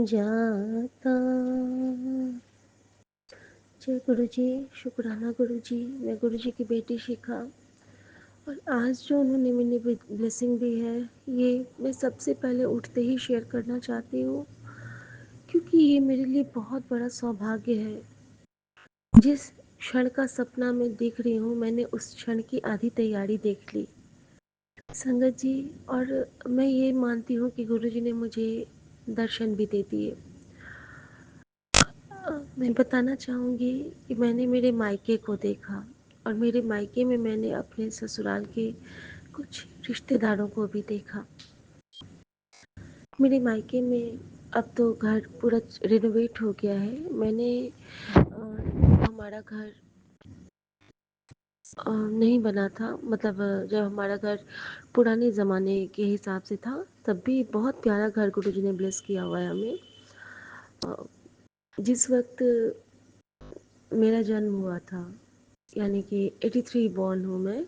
जाता। जय गुरु जी। शुक्राना गुरु जी। मैं गुरु जी की बेटी शिखा, और आज जो उन्होंने मुझे ब्लेसिंग दी है, ये मैं सबसे पहले उठते ही शेयर करना चाहती हूँ, क्योंकि ये मेरे लिए बहुत बड़ा सौभाग्य है। जिस क्षण का सपना मैं देख रही हूँ, मैंने उस क्षण की आधी तैयारी देख ली संगत जी। और मैं ये मानती हूँ कि गुरु जी ने मुझे दर्शन भी दे दिए। मैं बताना चाहूँगी कि मैंने मेरे मायके को देखा, और मेरे मायके में मैंने अपने ससुराल के कुछ रिश्तेदारों को भी देखा। मेरे मायके में अब तो घर पूरा रिनोवेट हो गया है। मैंने हमारा घर नहीं बना था, मतलब जब हमारा घर पुराने ज़माने के हिसाब से था, तब भी बहुत प्यारा घर गुरुजी ने ब्लेस किया हुआ है हमें। जिस वक्त मेरा जन्म हुआ था, यानी कि 83 बॉर्न हूँ मैं,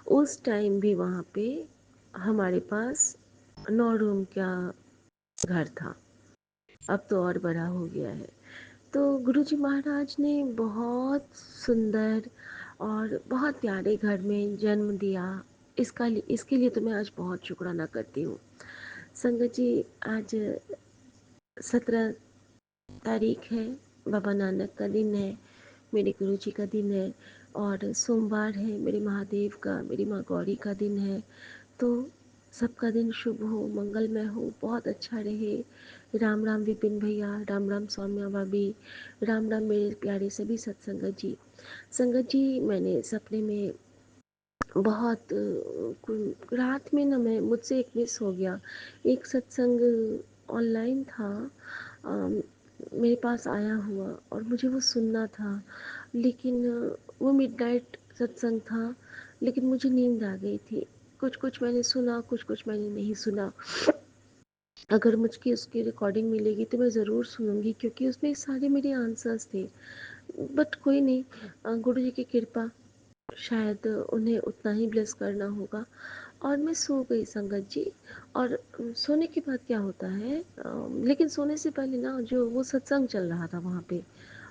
उस टाइम भी वहाँ पे हमारे पास 9 रूम का घर था। अब तो और बड़ा हो गया है। तो गुरुजी महाराज ने बहुत सुंदर और बहुत प्यारे घर में जन्म दिया। इसके लिए तो मैं आज बहुत शुक्राना करती हूँ संगत जी। आज 17 तारीख है, बाबा नानक का दिन है, मेरे गुरु जी का दिन है, और सोमवार है मेरे महादेव का, मेरी माँ गौरी का दिन है। तो सबका दिन शुभ हो, मंगलमय हो, बहुत अच्छा रहे। राम राम विपिन भैया, राम राम सौम्या भाभी, राम राम मेरे प्यारे सभी सत्संगत जी। संगत जी, मैंने सपने में बहुत रात में ना, मैं मुझसे एक मिस हो गया। एक सत्संग ऑनलाइन था, मेरे पास आया हुआ, और मुझे वो सुनना था, लेकिन वो मिडनाइट सत्संग था, लेकिन मुझे नींद आ गई थी। कुछ कुछ मैंने सुना, कुछ कुछ मैंने नहीं सुना। अगर मुझकी उसकी रिकॉर्डिंग मिलेगी तो मैं ज़रूर सुनूंगी, क्योंकि उसमें सारे मेरे आंसर्स थे। बट कोई नहीं, गुरु जी की कृपा, शायद उन्हें उतना ही ब्लेस करना होगा। और मैं सो गई संगत जी। और सोने के बाद क्या होता है, लेकिन सोने से पहले ना, जो वो सत्संग चल रहा था वहाँ पे,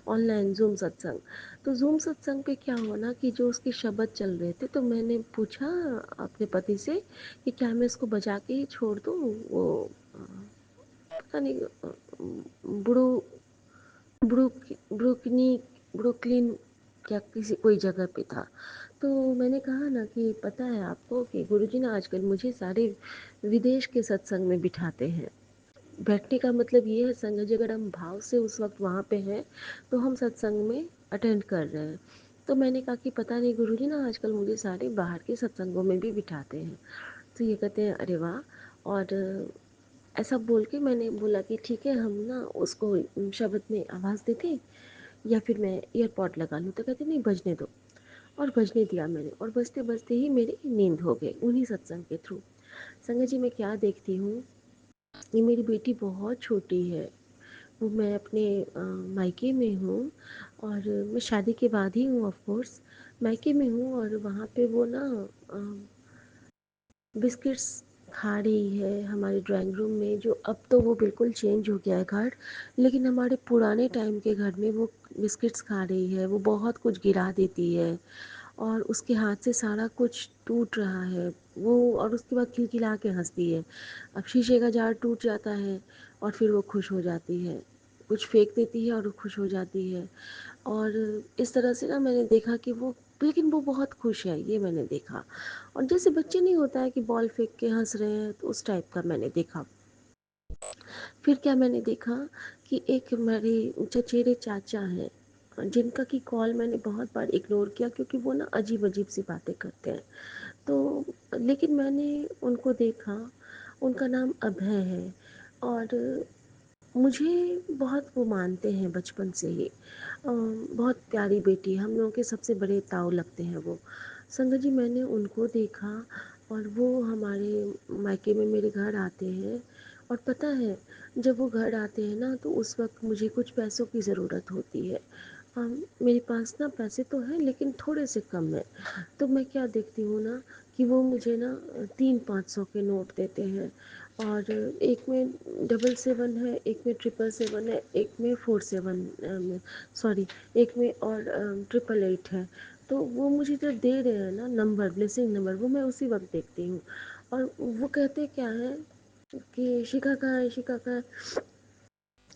ऑनलाइन ज़ूम सत्संग, तो ज़ूम सत्संग पे क्या हुआ ना, कि जो उसके शब्द चल रहे थे, तो मैंने पूछा अपने पति से कि क्या मैं इसको बजा के ही छोड़ दूँ। वो पता नहीं, ब्रू ब्रुक ब्रुकनी ब्रुकलिन क्या किसी कोई जगह पे था। तो मैंने कहा ना कि पता है आपको कि गुरुजी ना आजकल मुझे सारे विदेश के सत्संग में बिठाते हैं। बैठने का मतलब ये है संगत जी, अगर हम भाव से उस वक्त वहाँ पे हैं, तो हम सत्संग में अटेंड कर रहे हैं। तो मैंने कहा कि पता नहीं गुरुजी ना आजकल मुझे सारे बाहर के सत्संगों में भी बिठाते हैं। तो ये कहते हैं अरे वाह। और ऐसा बोल के मैंने बोला कि ठीक है, हम ना उसको शब्द में आवाज़ देते, या फिर मैं ईयरपॉड लगा लूँ। तो कहते नहीं, बजने दो। और बजने दिया मैंने, और बजते बजते ही मेरी नींद हो गई उन्हीं सत्संग के थ्रू। संगत जी, मैं क्या देखती हूँ, ये मेरी बेटी बहुत छोटी है। वो मैं अपने मायके में हूँ, और मैं शादी के बाद ही हूँ, ऑफ कोर्स मायके में हूँ। और वहाँ पे वो ना बिस्किट्स खा रही है हमारे ड्राइंग रूम में, जो अब तो वो बिल्कुल चेंज हो गया है घर, लेकिन हमारे पुराने टाइम के घर में वो बिस्किट्स खा रही है। वो बहुत कुछ गिरा देती है, और उसके हाथ से सारा कुछ टूट रहा है वो, और उसके बाद खिलखिला के हंसती है। अब शीशे का जार टूट जाता है, और फिर वो खुश हो जाती है, कुछ फेंक देती है और वो खुश हो जाती है। और इस तरह से ना मैंने देखा कि वो, लेकिन वो बहुत खुश है, ये मैंने देखा। और जैसे बच्चे नहीं होता है कि बॉल फेंक के हंस रहे हैं, तो उस टाइप का मैंने देखा। फिर क्या मैंने देखा कि एक मेरे चचेरे चाचा हैं, जिनका की कॉल मैंने बहुत बार इग्नोर किया, क्योंकि वो ना अजीब अजीब सी बातें करते हैं। तो लेकिन मैंने उनको देखा, उनका नाम अभय है, और मुझे बहुत वो मानते हैं बचपन से ही। बहुत प्यारी बेटी, हम लोगों के सबसे बड़े ताऊ लगते हैं वो। संगत जी, मैंने उनको देखा, और वो हमारे मायके में मेरे घर आते हैं। और पता है, जब वो घर आते हैं ना, तो उस वक्त मुझे कुछ पैसों की ज़रूरत होती है। मेरे पास ना पैसे तो हैं, लेकिन थोड़े से कम है। तो मैं क्या देखती हूँ ना, कि वो मुझे ना 300-500 के नोट देते हैं। और एक में 777 है, एक में 777 है, एक में 47 सॉरी, एक में और 888 है। तो वो मुझे जब दे रहे हैं ना नंबर, ब्लेसिंग नंबर, वो मैं उसी वक्त देखती हूँ। और वो कहते क्या है कि शिखा कहाँ है, शिखा कहाँ है।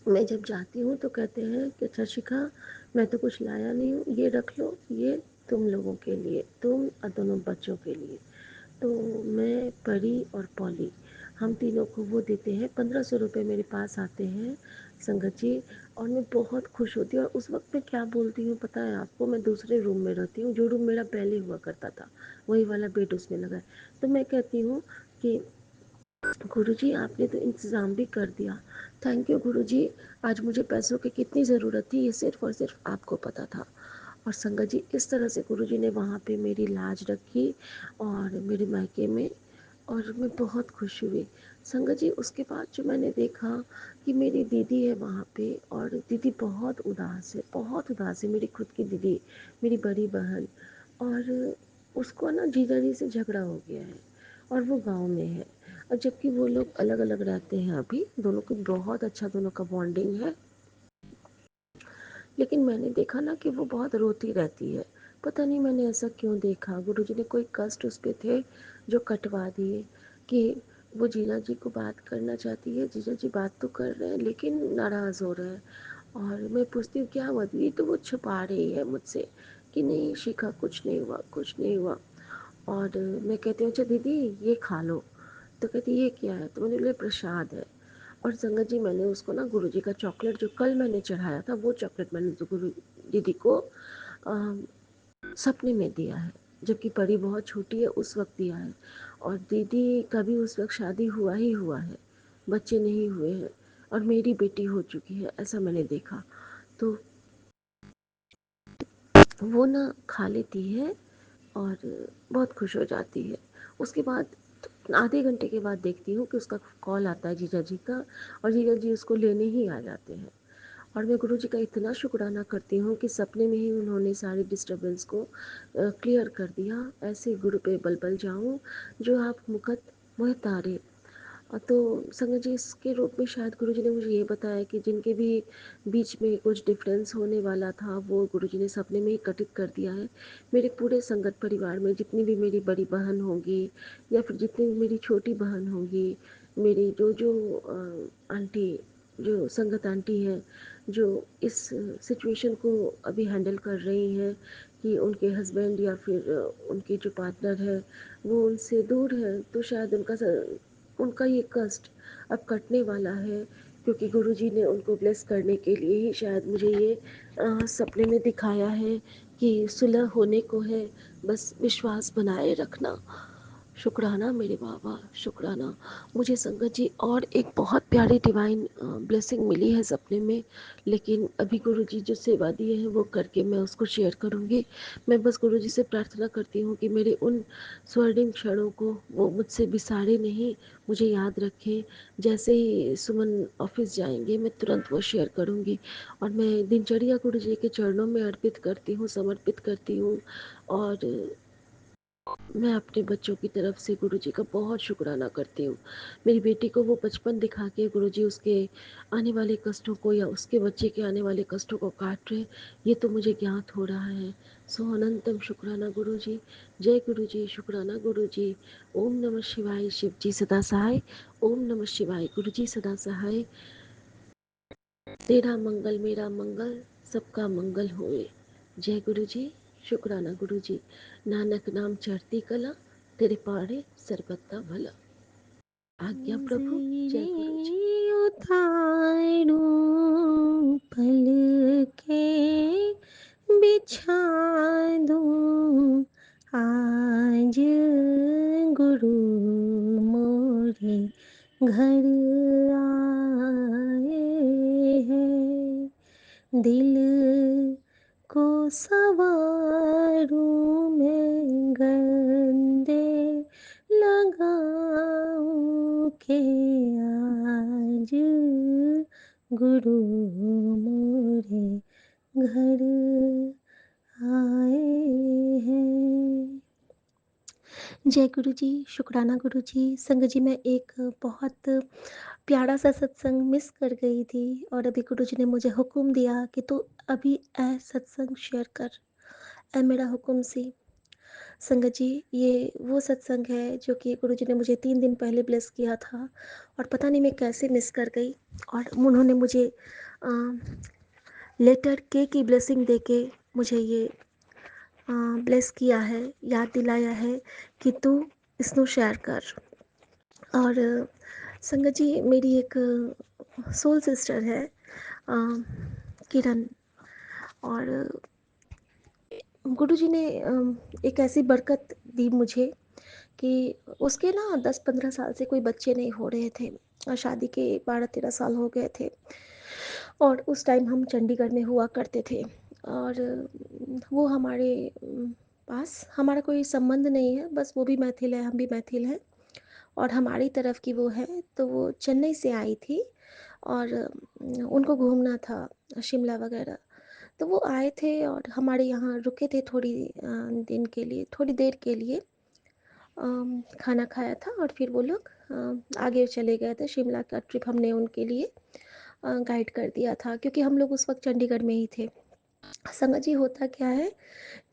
मैं जब जाती हूँ तो कहते हैं कि अच्छा शिखा, मैं तो कुछ लाया नहीं हूँ, ये रख लो, ये तुम लोगों के लिए, तुम और दोनों बच्चों के लिए। तो मैं, परी और पॉली, हम तीनों को वो देते हैं। 1500 रुपये मेरे पास आते हैं संगत जी, और मैं बहुत खुश होती हूँ। और उस वक्त मैं क्या बोलती हूँ पता है आपको, मैं दूसरे रूम में रहती हूँ, जो रूम मेरा पहले हुआ करता था, वही वाला बेड उसमें लगा है। तो मैं कहती हूँ कि गुरुजी आपने तो इंतज़ाम भी कर दिया, थैंक यू गुरुजी। आज मुझे पैसों की कितनी ज़रूरत थी, ये सिर्फ़ और सिर्फ आपको पता था। और संगत जी, इस तरह से गुरुजी ने वहाँ पे मेरी लाज रखी और मेरे मायके में, और मैं बहुत खुश हुई। संगत जी, उसके बाद जो मैंने देखा कि मेरी दीदी है वहाँ पे, और दीदी बहुत उदास है, बहुत उदास है, मेरी खुद की दीदी, मेरी बड़ी बहन। और उसको ना जीजा जी से झगड़ा हो गया है, और वो गाँव में है। और जबकि वो लोग अलग अलग रहते हैं अभी, दोनों को बहुत अच्छा, दोनों का बॉन्डिंग है। लेकिन मैंने देखा ना कि वो बहुत रोती रहती है। पता नहीं मैंने ऐसा क्यों देखा, गुरुजी ने कोई कष्ट उस पे थे जो कटवा दिए, कि वो जीजा जी को बात करना चाहती है, जीजा जी बात तो कर रहे हैं लेकिन नाराज़ हो रहे हैं। और मैं पूछती हूँ क्या हुआ दीदी, तो वो छुपा रही है मुझसे कि नहीं शिखा, कुछ नहीं हुआ, कुछ नहीं हुआ। और मैं कहती हूँ अच्छा दीदी ये खा लो, तो कहती ये क्या है, तो मैंने बोला प्रसाद है। और संगत जी, मैंने उसको ना गुरुजी का चॉकलेट जो कल मैंने चढ़ाया था, वो चॉकलेट मैंने तो गुरु दीदी को सपने में दिया है, जबकि परी बहुत छोटी है उस वक्त दिया है। और दीदी का भी उस वक्त शादी हुआ ही हुआ है, बच्चे नहीं हुए हैं, और मेरी बेटी हो चुकी है, ऐसा मैंने देखा। तो वो ना खा लेती है और बहुत खुश हो जाती है। उसके बाद आधे घंटे के बाद देखती हूँ कि उसका कॉल आता है जीजा जी का, और जीजा जी उसको लेने ही आ जाते हैं। और मैं गुरु जी का इतना शुक्राना करती हूँ कि सपने में ही उन्होंने सारी डिस्टरबेंस को क्लियर कर दिया। ऐसे गुरु पे बल बल जाऊँ जो आप मुकत मोह तारे। तो संगत जी, इसके रूप में शायद गुरुजी ने मुझे ये बताया कि जिनके भी बीच में कुछ डिफरेंस होने वाला था, वो गुरुजी ने सपने में ही कटित कर दिया है। मेरे पूरे संगत परिवार में जितनी भी मेरी बड़ी बहन होंगी, या फिर जितनी भी मेरी छोटी बहन होंगी, मेरी जो जो आंटी, जो संगत आंटी हैं, जो इस सिचुएशन को अभी हैंडल कर रही हैं, कि उनके हस्बैंड या फिर उनके जो पार्टनर है वो उनसे दूर है, तो शायद उनका ये कष्ट अब कटने वाला है, क्योंकि गुरुजी ने उनको ब्लेस करने के लिए ही शायद मुझे ये सपने में दिखाया है कि सुलह होने को है, बस विश्वास बनाए रखना। शुक्राना मेरे बाबा, शुक्राना। मुझे संगत जी और एक बहुत प्यारी डिवाइन ब्लेसिंग मिली है सपने में, लेकिन अभी गुरु जी जो सेवा दिए हैं वो करके मैं उसको शेयर करूँगी। मैं बस गुरु जी से प्रार्थना करती हूँ कि मेरे उन स्वर्णिम क्षणों को वो मुझसे बिसारे नहीं, मुझे याद रखें। जैसे ही सुमन ऑफिस जाएंगे मैं तुरंत वो शेयर करूँगी, और मैं दिनचर्या गुरु जी के चरणों में अर्पित करती हूँ, समर्पित करती हूँ। और मैं अपने बच्चों की तरफ से गुरुजी का बहुत शुक्राना करती हूँ। मेरी बेटी को वो बचपन दिखा के गुरुजी उसके आने वाले कष्टों को, या उसके बच्चे के आने वाले कष्टों को काट रहे, ये तो मुझे ज्ञात हो रहा है। सो अनंतम शुक्राना गुरुजी, जय गुरुजी, शुक्राना गुरुजी। ओम नमः शिवाय, शिव जी सदा सहाय। ओम नमः शिवाय, गुरुजी सदा सहाय। तेरा मंगल मेरा मंगल, सबका मंगल होए। जय गुरु जी, शुक्राना गुरु जी। नानक नाम चढ़ती कला, तेरे पाड़े सरबत्ता भला। आज्ञा प्रभु। जय गुरु जी। उतारूं पलके बिछा दूं आज गुरु मोरे घर आए हैं। दिल को सवारूं मैं गंदे लगाऊं के आज गुरु मोरे घर आए हैं। जय गुरु जी, शुकराना गुरु जी। संगत जी, मैं एक बहुत प्यारा-सा सत्संग मिस कर गई थी और अभी गुरु जी ने मुझे हुक्म दिया कि तू अभी सत्संग शेयर कर, ए मेरा हुक्म सी। संगत जी, ये वो सत्संग है जो कि गुरु जी ने मुझे 3 दिन पहले ब्लेस किया था और पता नहीं मैं कैसे मिस कर गई। और उन्होंने मुझे अ, लेटर के की ब्लेसिंग देके मुझे ये ब्लेस किया है, याद दिलाया है कि तू इसको शेयर कर। और संगत जी, मेरी एक सोल सिस्टर है, अ, किरण। और गुरु जी ने एक ऐसी बरकत दी मुझे कि उसके ना 10-15 साल से कोई बच्चे नहीं हो रहे थे और शादी के 12-13 साल हो गए थे। और उस टाइम हम चंडीगढ़ में हुआ करते थे। और वो हमारे पास हमारा कोई संबंध नहीं है, बस वो भी मैथिल है, हम भी मैथिल हैं और हमारी तरफ की वो है। तो वो चेन्नई से आई थी और उनको घूमना था, शिमला वगैरह। तो वो आए थे और हमारे यहाँ रुके थे थोड़ी दिन के लिए, थोड़ी देर के लिए। खाना खाया था और फिर वो लोग आगे चले गए थे। शिमला का ट्रिप हमने उनके लिए गाइड कर दिया था क्योंकि हम लोग उस वक्त चंडीगढ़ में ही थे। संगत जी, होता क्या है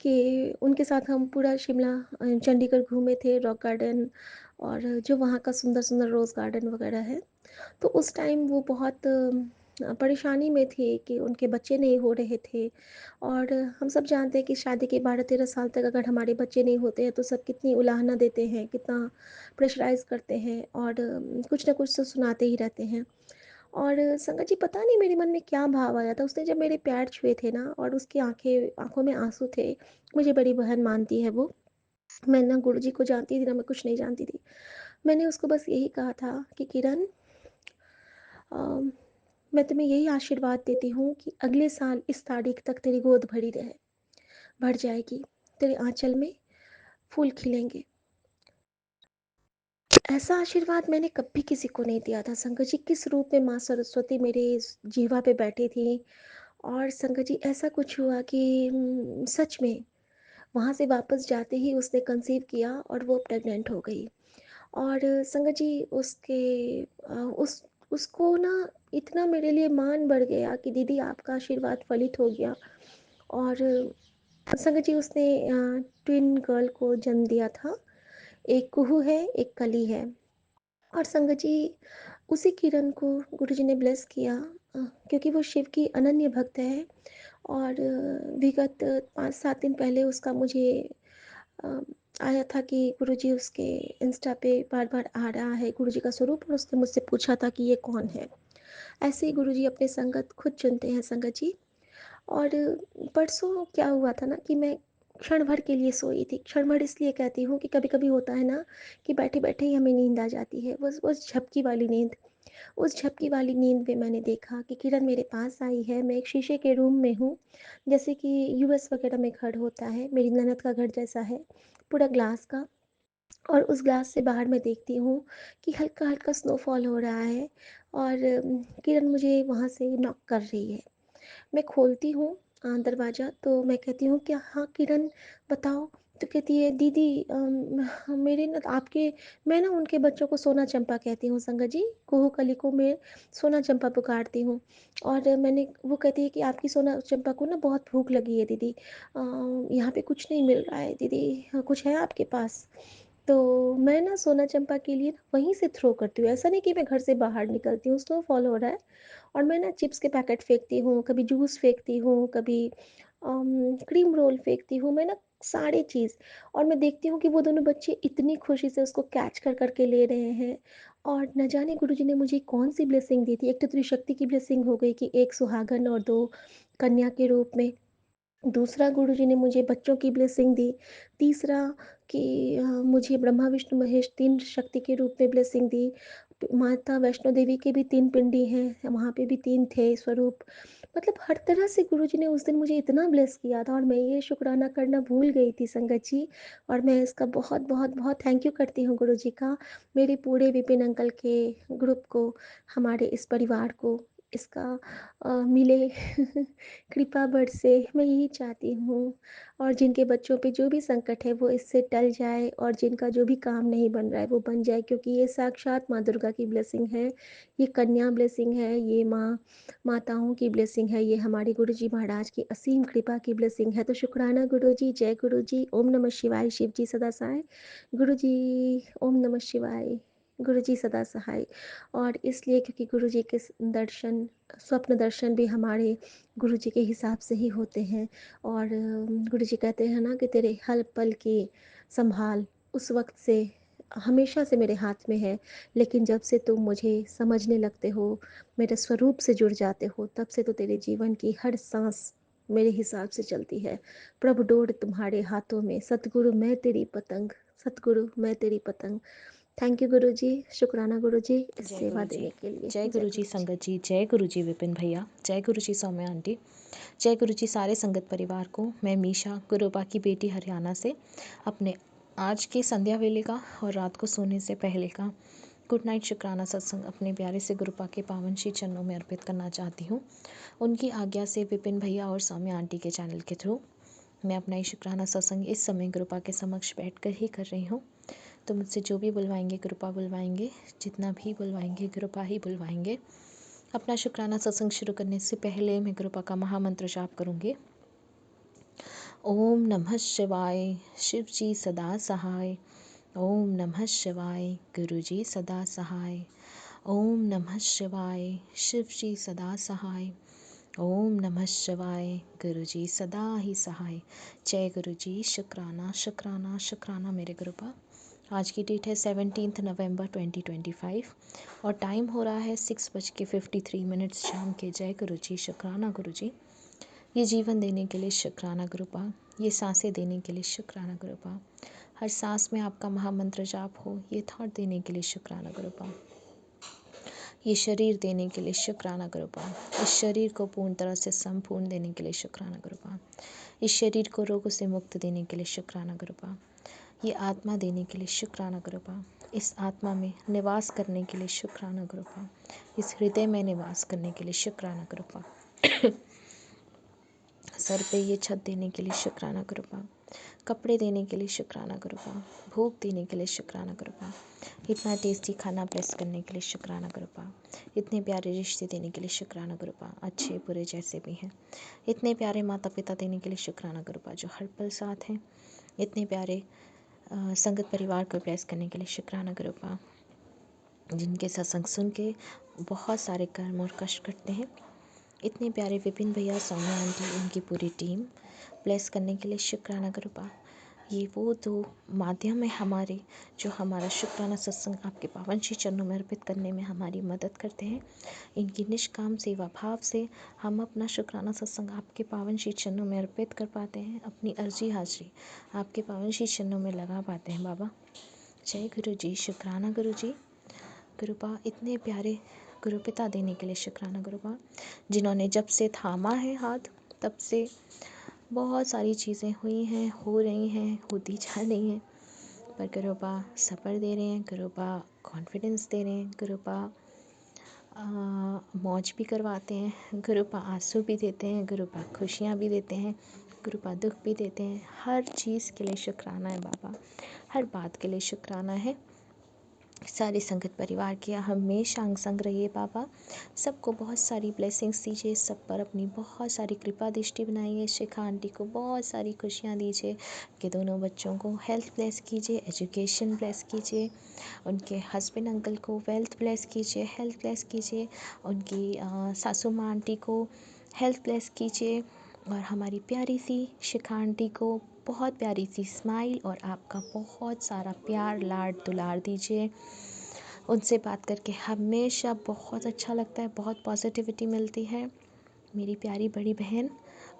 कि उनके साथ हम पूरा शिमला चंडीगढ़ घूमे थे, रॉक गार्डन और जो वहाँ का सुंदर सुंदर रोज़ गार्डन वगैरह है। तो उस टाइम वो बहुत परेशानी में थे कि उनके बच्चे नहीं हो रहे थे। और हम सब जानते हैं कि शादी के 12-13 साल तक अगर हमारे बच्चे नहीं होते हैं तो सब कितनी उलाहना देते हैं, कितना प्रेशराइज़ करते हैं और कुछ ना कुछ तो सुनाते ही रहते हैं। और संगत जी, पता नहीं मेरे मन में क्या भाव आया था, उसने जब मेरे पैर छुए थे ना और उसकी आँखों में आँसू थे। मुझे बड़ी बहन मानती है वो। मैं ना गुरुजी को जानती थी, ना मैं कुछ नहीं जानती थी। मैंने उसको बस यही कहा था कि किरण, अम, मैं तुम्हें यही आशीर्वाद देती हूँ कि अगले साल इस तारीख तक तेरी गोद भरी रहे, भर जाएगी। तेरे आँचल में फूल खिलेंगे। ऐसा आशीर्वाद मैंने कभी किसी को नहीं दिया था। संगत जी, किस रूप में माँ सरस्वती मेरे जीवा पे बैठी थी। और संगत जी, ऐसा कुछ हुआ कि सच में वहाँ से वापस जाते ही उसने कंसीव किया और वो प्रेग्नेंट हो गई। और संगत जी, उस उसको ना इतना मेरे लिए मान बढ़ गया कि दीदी आपका आशीर्वाद फलित हो गया। और संगत जी, उसने ट्विन गर्ल को जन्म दिया था। एक कुहू है, एक कली है। और संगत जी, उसी किरण को गुरुजी ने ब्लेस किया, क्योंकि वो शिव की अनन्य भक्त है। और विगत 5-7 दिन पहले उसका मुझे अ, आया था कि गुरुजी उसके इंस्टा पे बार-बार आ रहा है गुरुजी का स्वरूप, और उसने मुझसे पूछा था कि ये कौन है? ऐसे ही गुरुजी अपने संगत खुद चुनते हैं संगत जी। और परसों क्या हुआ था ना कि मैं क्षण भर के लिए सोई थी। क्षण भर इसलिए कहती हूँ कि कभी-कभी होता है ना कि बैठे-बैठे ही हमें नींद आ जाती है। उस झपकी वाली नींद। उस झपकी वाली नींद में मैंने देखा कि किरण मेरे पास आई है। मैं एक शीशे के रूम में हूँ, जैसे कि यूएस वगैरह में घर होता है, मेरी ननद का घर जैसा है, पूरा ग्लास का। और उस ग्लास से बाहर मैं देखती हूँ कि हल्का-हल्का स्नोफॉल हो रहा है। और किरण मुझे वहाँ से नॉक कर रही है। मैं खोलती हूँ दरवाज़ा, तो मैं कहती हूँ कि हाँ किरण, बताओ। तो कहती है दीदी, मेरे ना आपके, मैं ना उनके बच्चों को सोना चंपा कहती हूँ संगत जी, कुहू कली को मैं सोना चंपा पुकारती हूँ। और मैंने वो कहती है कि आपकी सोना चंपा को ना बहुत भूख लगी है दीदी, यहाँ पे कुछ नहीं मिल रहा है दीदी, कुछ है आपके पास? तो मैं ना सोना चंपा के लिए ना वहीं से थ्रो करती हूँ। ऐसा नहीं कि मैं घर से बाहर निकलती हूँ, स्नोफॉल हो रहा है और मैं ना चिप्स के पैकेट फेंकती हूँ, कभी जूस फेंकती हूँ, कभी क्रीम रोल फेंकती हूँ, मैं ना सारी चीज़। और मैं देखती हूँ कि वो दोनों बच्चे इतनी खुशी से उसको कैच कर के ले रहे हैं। और न जाने गुरुजी ने मुझे कौन-सी ब्लेसिंग दी थी। एक तो त्रिशक्ति की ब्लेसिंग हो गई कि एक सुहागन और 2 कन्या के रूप में। दूसरा, गुरुजी ने मुझे बच्चों की ब्लेसिंग दी। तीसरा कि मुझे ब्रह्मा विष्णु महेश 3 शक्ति के रूप में ब्लेसिंग दी। माता वैष्णो देवी के भी 3 पिंडी हैं, वहाँ पे भी 3 थे स्वरूप। मतलब हर तरह से गुरुजी ने उस दिन मुझे इतना ब्लेस किया था और मैं ये शुक्राना करना भूल गई थी संगत जी। और मैं इसका बहुत बहुत बहुत थैंक यू करती हूँ गुरुजी का, मेरे पूरे विपिन अंकल के ग्रुप को, हमारे इस परिवार को। इसका मिले कृपा बरसे, मैं यही चाहती हूँ। और जिनके बच्चों पे जो भी संकट है वो इससे टल जाए, और जिनका जो भी काम नहीं बन रहा है वो बन जाए, क्योंकि ये साक्षात माँ दुर्गा की ब्लेसिंग है, ये कन्या ब्लेसिंग है, ये माताओं की ब्लेसिंग है, ये हमारे गुरुजी महाराज की असीम कृपा की ब्लेसिंग है। तो शुक्राना गुरुजी, जय गुरुजी, ओम नमः शिवाय, शिव जी सदा सहाय। गुरुजी ओम नमः शिवाय, गुरुजी सदा सहाय। और इसलिए क्योंकि गुरुजी के दर्शन, स्वप्न दर्शन भी हमारे गुरुजी के हिसाब से ही होते हैं। और गुरुजी कहते हैं ना कि तेरे हर पल की संभाल उस वक्त से हमेशा से मेरे हाथ में है, लेकिन जब से तुम मुझे समझने लगते हो, मेरे स्वरूप से जुड़ जाते हो, तब से तो तेरे जीवन की हर सांस मेरे हिसाब से चलती है। प्रभु डोर तुम्हारे हाथों में, सतगुरु मैं तेरी पतंग, सतगुरु मैं तेरी पतंग। थैंक यू गुरुजी, शुक्राना गुरुजी इस जय सेवा गुरु जी। देने के लिए। जय जय गुरु जी गुरुजी। संगत जी, जय गुरु जी विपिन भैया, जय गुरु जी सौम्या आंटी, जय गुरु जी सारे संगत परिवार को। मैं मीशा, गुरुबा की बेटी हरियाणा से अपने आज के संध्या वेले का और रात को सोने से पहले का गुड नाइट शुक्राना सत्संग अपने प्यारे से गुरुपा के पावन श्री चरणों में अर्पित करना चाहती हूँ। उनकी आज्ञा से विपिन भैया और सौम्या आंटी के चैनल के थ्रू मैं अपना ये शुक्राना सत्संग इस समय गुरुपा के समक्ष बैठकर ही कर रही हूँ। तो मुझसे जो भी बुलवाएंगे कृपा बुलवाएंगे, जितना भी बुलवाएंगे कृपा ही बुलवाएंगे। अपना शुक्राना सत्संग शुरू करने से पहले मैं कृपा का महामंत्र जाप करूँगी। ओम नमः शिवाय, शिव जी सदा सहाय। ओम नमः शिवाय, गुरु जी सदा सहाय। ओम नमः शिवाय, शिव जी सदा सहाय। ओम नमः शिवाय, गुरु जी सदा ही सहाय। जय गुरु जी। शुक्राना शुक्राना शुक्राना मेरे गुरुपा। आज की डेट है 17 नवंबर 2025 और टाइम हो रहा है 6:53 शाम के। जय गुरु जी। शुक्राना गुरु जी, ये जीवन देने के लिए शुक्राना गुरुपा, ये सांसें देने के लिए शुक्राना गुरुपा, हर सांस में आपका महामंत्र जाप हो, ये थॉट देने के लिए शुक्राना गुरुपा, ये शरीर देने के लिए शुक्राना गुरुपा, इस शरीर को पूर्ण तरह से संपूर्ण देने के लिए शुक्राना गुरुपा, इस शरीर को रोगों से मुक्त देने के लिए शुक्राना गुरुपा, ये आत्मा देने के लिए शुक्राना गुरुपा, इस आत्मा में निवास करने के लिए शुक्राना गुरुपा, इस हृदय में निवास करने के लिए शुक्राना गुरुपा, सर पे ये छत देने के लिए शुक्राना गुरुपा, कपड़े देने के लिए शुक्राना गुरुपा, भूख देने के लिए शुक्राना गुरुपा, इतना टेस्टी खाना प्लेस करने के लिए शुक्राना गुरुपा, इतने प्यारे रिश्ते देने के लिए शुक्राना गुरुपा, अच्छे बुरे जैसे भी हैं, इतने प्यारे माता पिता देने के लिए शुक्राना गुरुपा जो हर पल साथ हैं, इतने प्यारे संगत परिवार को प्लेस करने के लिए शुक्राना गुरुपा, जिनके सत्संग सुन के बहुत सारे कर्म और कष्ट कटते हैं, इतने प्यारे विपिन भैया, सौम्या आंटी, उनकी पूरी टीम ब्लेस करने के लिए शुक्राना गुरुपा। ये वो दो माध्यम है हमारे जो हमारा शुक्राना सत्संग आपके पावन श्री चरणों में अर्पित करने में हमारी मदद करते हैं। इनकी निष्काम सेवा भाव से हम अपना शुक्राना सत्संग आपके पावन श्री चरणों में अर्पित कर पाते हैं, अपनी अर्जी हाजिरी आपके पावन श्री चरणों में लगा पाते हैं। बाबा जय गुरु जी। शुक्राना गुरु जी। गुरुपा इतने प्यारे गुरुपिता देने के लिए शुक्राना गुरुपा, जिन्होंने जब से थामा है हाथ तब से बहुत सारी चीज़ें हुई हैं, हो रही हैं, होती जा रही हैं, पर गुरुपा सब्र दे रहे हैं, गुरुपा कॉन्फिडेंस दे रहे हैं, गुरुपा मौज भी करवाते हैं, गुरुपा आंसू भी देते हैं, गुरुपा खुशियाँ भी देते हैं, गुरुपा दुख भी देते हैं। हर चीज़ के लिए शुक्राना है बाबा, हर बात के लिए शुक्राना है। सारे संगत परिवार के हमेशा अंग संग रहिए बाबा, सबको बहुत सारी ब्लेसिंग्स दीजिए, सब पर अपनी बहुत सारी कृपा दृष्टि बनाइए। शिखा आंटी को बहुत सारी खुशियाँ दीजिए, उनके दोनों बच्चों को हेल्थ ब्लेस कीजिए, एजुकेशन ब्लेस कीजिए, उनके हस्बैंड अंकल को वेल्थ ब्लेस कीजिए, हेल्थ ब्लेस कीजिए, उनकी सासू माँ आंटी को हेल्थ ब्लेस कीजिए, और हमारी प्यारी सी शिखा आंटी को बहुत प्यारी सी स्माइल और आपका बहुत सारा प्यार लाड दुलार दीजिए। उनसे बात करके हमेशा बहुत अच्छा लगता है, बहुत पॉजिटिविटी मिलती है। मेरी प्यारी बड़ी बहन,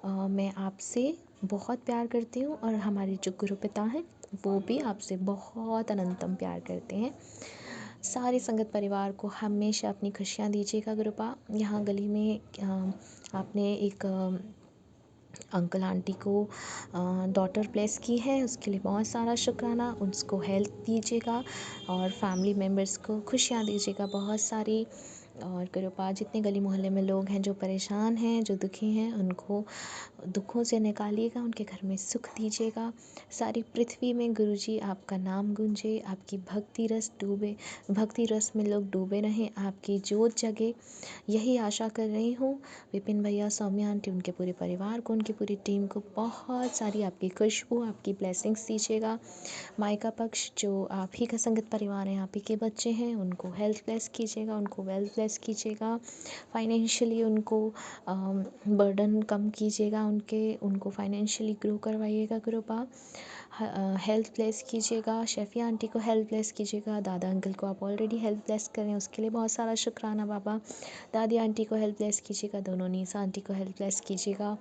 मैं आपसे बहुत प्यार करती हूँ, और हमारे जो गुरुपिता हैं वो भी आपसे बहुत अनंतम प्यार करते हैं। सारे संगत परिवार को हमेशा अपनी खुशियाँ दीजिएगा गुरुपा। यहाँ गली में आपने एक अंकल आंटी को डॉटर प्लेस की है, उसके लिए बहुत सारा शुक्राना। उसको हेल्थ दीजिएगा और फैमिली मेम्बर्स को खुशियाँ दीजिएगा बहुत सारी। और कृपा जितने गली मोहल्ले में लोग हैं जो परेशान हैं, जो दुखी हैं, उनको दुखों से निकालिएगा, उनके घर में सुख दीजिएगा। सारी पृथ्वी में गुरुजी आपका नाम गूंजे, आपकी भक्ति रस में लोग डूबे रहें, आपकी जोत जगे, यही आशा कर रही हूँ। विपिन भैया, सौम्या आंटी, उनके पूरे परिवार को, उनकी पूरी टीम को बहुत सारी आपकी खुशबू, आपकी ब्लेसिंग्स दीजिएगा। मायका पक्ष जो आप ही का संगत परिवार है, आप ही के बच्चे हैं, उनको हेल्थ ब्लेस कीजिएगा, उनको वेल्थ ब्लेस कीजिएगा, फाइनेंशियली उनको बर्डन कम कीजिएगा, उनको फाइनेंशियली ग्रो करवाइएगा कृपा। हेल्थ ब्लेस कीजिएगा, शेफिया आंटी को हेल्थ ब्लेस कीजिएगा, दादा अंकल को आप ऑलरेडी हेल्थ ब्लेस कर रहे हैं, उसके लिए बहुत सारा शुक्राना बाबा। दादी आंटी को हेल्थ ब्लेस कीजिएगा, दोनों नीसा आंटी को हेल्थ ब्लेस कीजिएगा।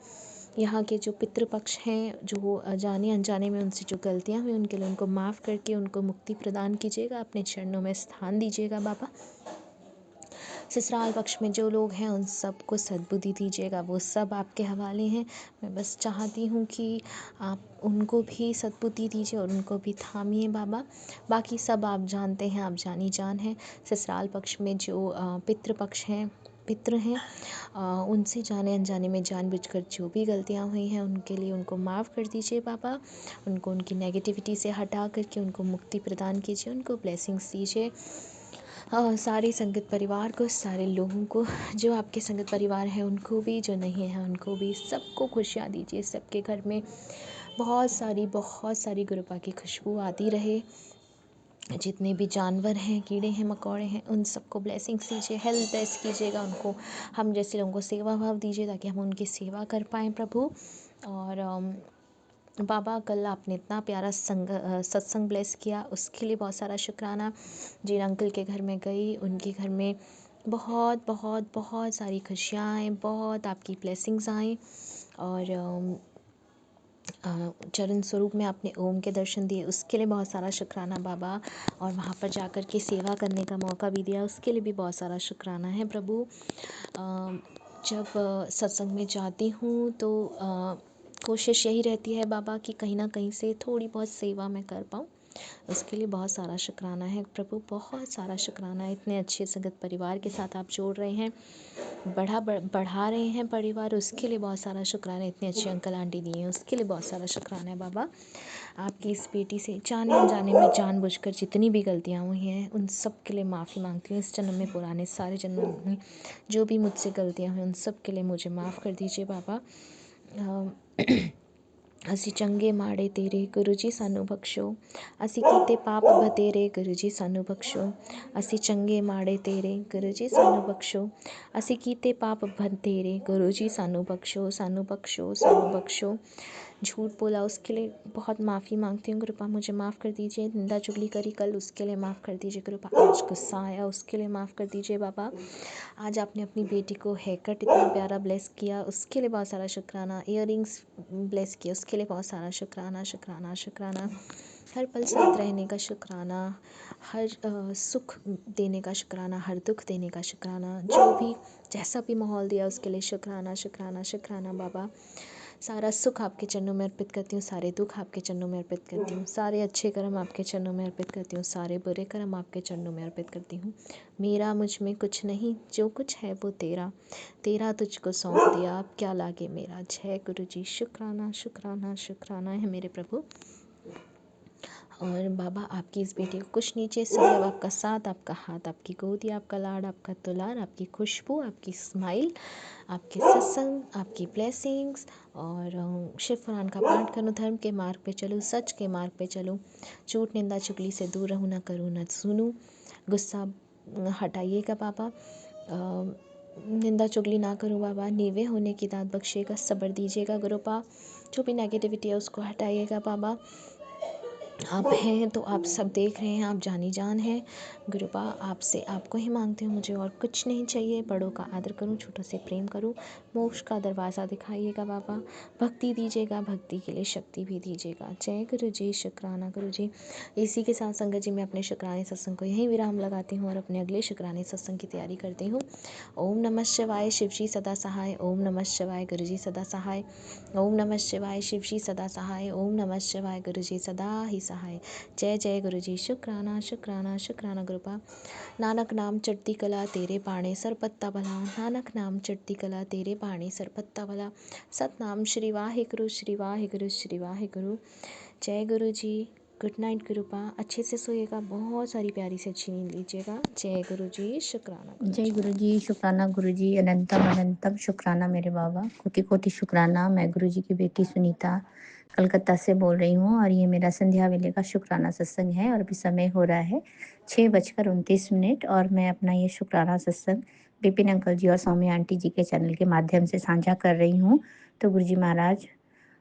यहाँ के जो पितृपक्ष हैं, जो जाने अनजाने में उनसे जो गलतियाँ हुई, उनके लिए उनको माफ़ करके उनको मुक्ति प्रदान कीजिएगा, अपने चरणों में स्थान दीजिएगा बाबा। ससुराल पक्ष में जो लोग हैं उन सबको सद्बुद्धि दीजिएगा, वो सब आपके हवाले हैं। मैं बस चाहती हूँ कि आप उनको भी सद्बुद्धि दीजिए और उनको भी थामिए बाबा। बाकी सब आप जानते हैं, आप जानी जान हैं। ससुराल पक्ष में जो पितृ हैं, उनसे जाने अनजाने में जानबूझकर जो भी गलतियाँ हुई हैं उनके लिए उनको माफ़ कर दीजिए बाबा। उनको उनकी नेगेटिविटी से हटा करके उनको मुक्ति प्रदान कीजिए, उनको ब्लेसिंग्स दीजिए। सारे संगत परिवार को, सारे लोगों को, जो आपके संगत परिवार हैं उनको भी, जो नहीं हैं उनको भी, सबको खुशियाँ दीजिए। सबके घर में बहुत सारी गुरुपा की खुशबू आती रहे। जितने भी जानवर हैं, कीड़े हैं, मकोड़े हैं, उन सबको ब्लेसिंग्स दीजिए, हेल्थ ब्लेस कीजिएगा उनको। हम जैसे लोगों को सेवा भाव दीजिए ताकि हम उनकी सेवा कर पाएँ प्रभु। और बाबा, कल आपने इतना प्यारा सत्संग ब्लेस किया, उसके लिए बहुत सारा शुक्राना। जिन अंकल के घर में गई, उनके घर में बहुत बहुत बहुत सारी खुशियाँ आएँ, बहुत आपकी ब्लेसिंग्स आएँ। और चरण स्वरूप में आपने ओम के दर्शन दिए, उसके लिए बहुत सारा शुक्राना बाबा। और वहाँ पर जाकर के सेवा करने का मौका भी दिया, उसके लिए भी बहुत सारा शुक्राना है प्रभु। जब सत्संग में जाती हूँ तो कोशिश यही रहती है बाबा कि कहीं ना कहीं से थोड़ी बहुत सेवा मैं कर पाऊँ, उसके लिए बहुत सारा शुक्राना है प्रभु, बहुत सारा शुक्राना है। इतने अच्छे संगत परिवार के साथ आप जोड़ रहे हैं, बढ़ा रहे हैं परिवार, उसके लिए बहुत सारा शुक्राना। इतने अच्छे अंकल आंटी दिए हैं, उसके लिए बहुत सारा शुक्राना है बाबा। आपकी इस बेटी से जाने अनजाने में जानबूझकर जितनी भी गलतियाँ हुई हैं उन सब के लिए माफ़ी मांगती हूँ। इस जन्म में, पुराने सारे जन्मों में जो भी मुझसे गलतियाँ हुई उन सब के लिए मुझे माफ़ कर दीजिए बाबा। ਅਸੀਂ ਚੰਗੇ ਮਾੜੇ ਤੇਰੇ ਗੁਰੂ ਜੀ ਸਾਨੂੰ ਬਖਸ਼ੋ, ਅਸੀਂ ਕੀਤੇ ਪਾਪ ਬਤੇਰੇ ਗੁਰੂ ਜੀ ਸਾਨੂੰ ਬਖਸ਼ੋ, ਅਸੀਂ ਚੰਗੇ ਮਾੜੇ ਤੇਰੇ ਗੁਰੂ ਜੀ ਸਾਨੂੰ ਬਖਸ਼ੋ, ਅਸੀਂ ਕੀਤੇ ਪਾਪ ਬਤੇਰੇ ਗੁਰੂ जी सानू बख्शो, सानू बख्शो, सानू बख्शो। झूठ बोला उसके लिए बहुत माफ़ी मांगती हूँ कृपा, मुझे माफ़ कर दीजिए। निंदा चुगली करी कल, उसके लिए माफ़ कर दीजिए कृपा। आज गुस्सा आया, उसके लिए माफ़ कर दीजिए बाबा। आज आपने अपनी बेटी को हेयर कट इतना प्यारा ब्लेस किया, उसके लिए बहुत सारा शुक्राना। इयररिंग्स ब्लेस किया, उसके लिए बहुत सारा शुक्राना शुक्राना शुक्राना। हर पल साथ रहने का शुक्राना, हर सुख देने का शुक्राना, हर दुख देने का शुक्राना। जो भी जैसा भी माहौल दिया उसके लिए शुक्राना शुक्राना शुक्राना बाबा। सारा सुख आपके चरणों में अर्पित करती हूँ, सारे दुख आपके चरणों में अर्पित करती हूँ, सारे अच्छे कर्म आपके चरणों में अर्पित करती हूँ, सारे बुरे कर्म आपके चरणों में अर्पित करती हूँ। मेरा मुझ में कुछ नहीं, जो कुछ है वो तेरा, तेरा तुझको सौंप दिया, अब क्या लागे मेरा। जय गुरु जी। शुक्राना शुक्राना शुक्राना है मेरे प्रभु। और बाबा, आपकी इस बेटी को कुछ नीचे सदैव आपका साथ, आपका हाथ, आपकी गोदी, आपका लाड, आपका दुलार, आपकी खुशबू, आपकी स्माइल, आपके सत्संग, आपकी ब्लेसिंग्स। और शिव पुराण का पाठ करूँ, धर्म के मार्ग पे चलूँ, सच के मार्ग पे चलूँ, झूठ निंदा चुगली से दूर रहूँ, ना करूँ ना सुनूँ। गुस्सा हटाइएगा बाबा, निंदा चुगली ना करूँ बाबा। नीवे होने की दात बख्शिएगा, सब्र दीजिएगा गुरुपा। जो भी नेगेटिविटी है उसको हटाइएगा बाबा। आप हैं तो आप सब देख रहे हैं, आप जानी जान हैं गुरुपा। आपसे आपको ही मांगती हूँ, मुझे और कुछ नहीं चाहिए। बड़ों का आदर करूँ, छोटों से प्रेम करूँ, मोक्ष का दरवाज़ा दिखाइएगा बाबा। भक्ति दीजिएगा, भक्ति के लिए शक्ति भी दीजिएगा। जय गुरु जी। शुक्राना गुरु जी। इसी के साथ संगत जी मैं अपने शुक्राने सत्संग को यहीं विराम लगाती हूँ और अपने अगले शुक्राने सत्संग की तैयारी करती हूँ। ओम नमः शिवाय, शिव जी सदा सहाय। ओम नमः शिवाय, गुरु जी सदा सहाय। ओम नमः शिवाय, शिव जी सदा सहाय। ओम नमः शिवाय, गुरु जी सदा ही सहाय। जय जय गुरु जी। शुक्राना शुक्राना शुक्राना गुरुपा। नानक नाम चढ़ती कला तेरे बाणे सर पत्ता भला, नानक नाम चढ़ती कला तेरे बाणे सर पत्ता भला। सतनाम श्री वाहिगुरु श्री वाहिगुरु श्री वाहिगुरु। जय गुरु जी। Good night गुरुपा। अच्छे से सोइएगा, बहुत सारी प्यारी से अच्छी नींद लीजिएगा। जय गुरु जी। शुक्राना गुरु जय जी। गुरु जी। शुक्राना गुरु जी। अनंतम अनंतम शुक्राना मेरे बाबा। कोटि कोटि शुक्राना। मैं गुरु जी की बेटी सुनीता कलकत्ता से बोल रही हूँ और ये मेरा संध्या वेले का शुक्राना सत्संग है और अभी समय हो रहा है 6:29 और मैं अपना ये शुक्राना सत्संग विपिन अंकल जी और सौम्या आंटी जी के चैनल के माध्यम से साझा कर रही हूँ। तो गुरु जी महाराज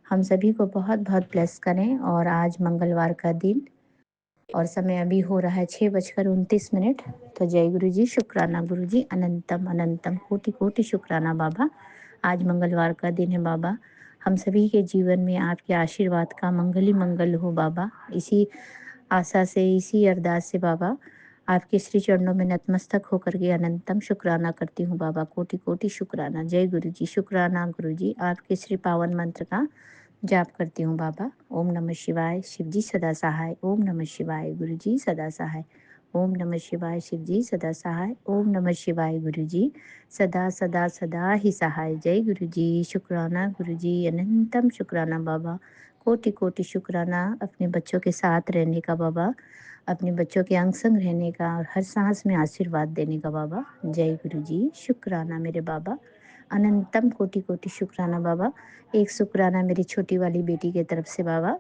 हम सभी को बहुत बहुत ब्लेस करें। और आज मंगलवार का दिन और समय अभी हो रहा है 6:29। तो जय गुरु जी। शुक्राना गुरु जी। अनंतम अनंतम कोटि कोटि शुक्राना बाबा। आज मंगलवार का दिन है बाबा। हम सभी के जीवन में आपके आशीर्वाद का मंगल ही मंगल हो बाबा। इसी आशा से, इसी अरदास से बाबा आपके श्री चरणों में नतमस्तक होकर के अनंतम शुक्राना करती हूँ बाबा। कोटि कोटि शुक्राना। जय गुरु जी। शुक्राना गुरु जी। आपके श्री पावन मंत्र का जाप करती हूँ बाबा। ओम नमः शिवाय। शिव जी सदा सहाय। ओम नमः शिवाय। गुरु जी सदा सहाय। ओम नमः शिवाय। शिव जी सदा सहाय। ओम नमः शिवाय। गुरु जी सदा सदा सदा ही सहाय। जय गुरु जी। शुक्राना गुरु जी। अनंतम शुक्राना बाबा। कोटि कोटि शुक्राना अपने बच्चों के साथ रहने का बाबा, अपने बच्चों के अंग संग रहने का और हर सांस में आशीर्वाद देने का बाबा। जय गुरु जी। शुक्राना मेरे बाबा। अनंतम कोटि कोटि शुक्राना बाबा। एक शुक्राना मेरी छोटी वाली बेटी के तरफ से बाबा।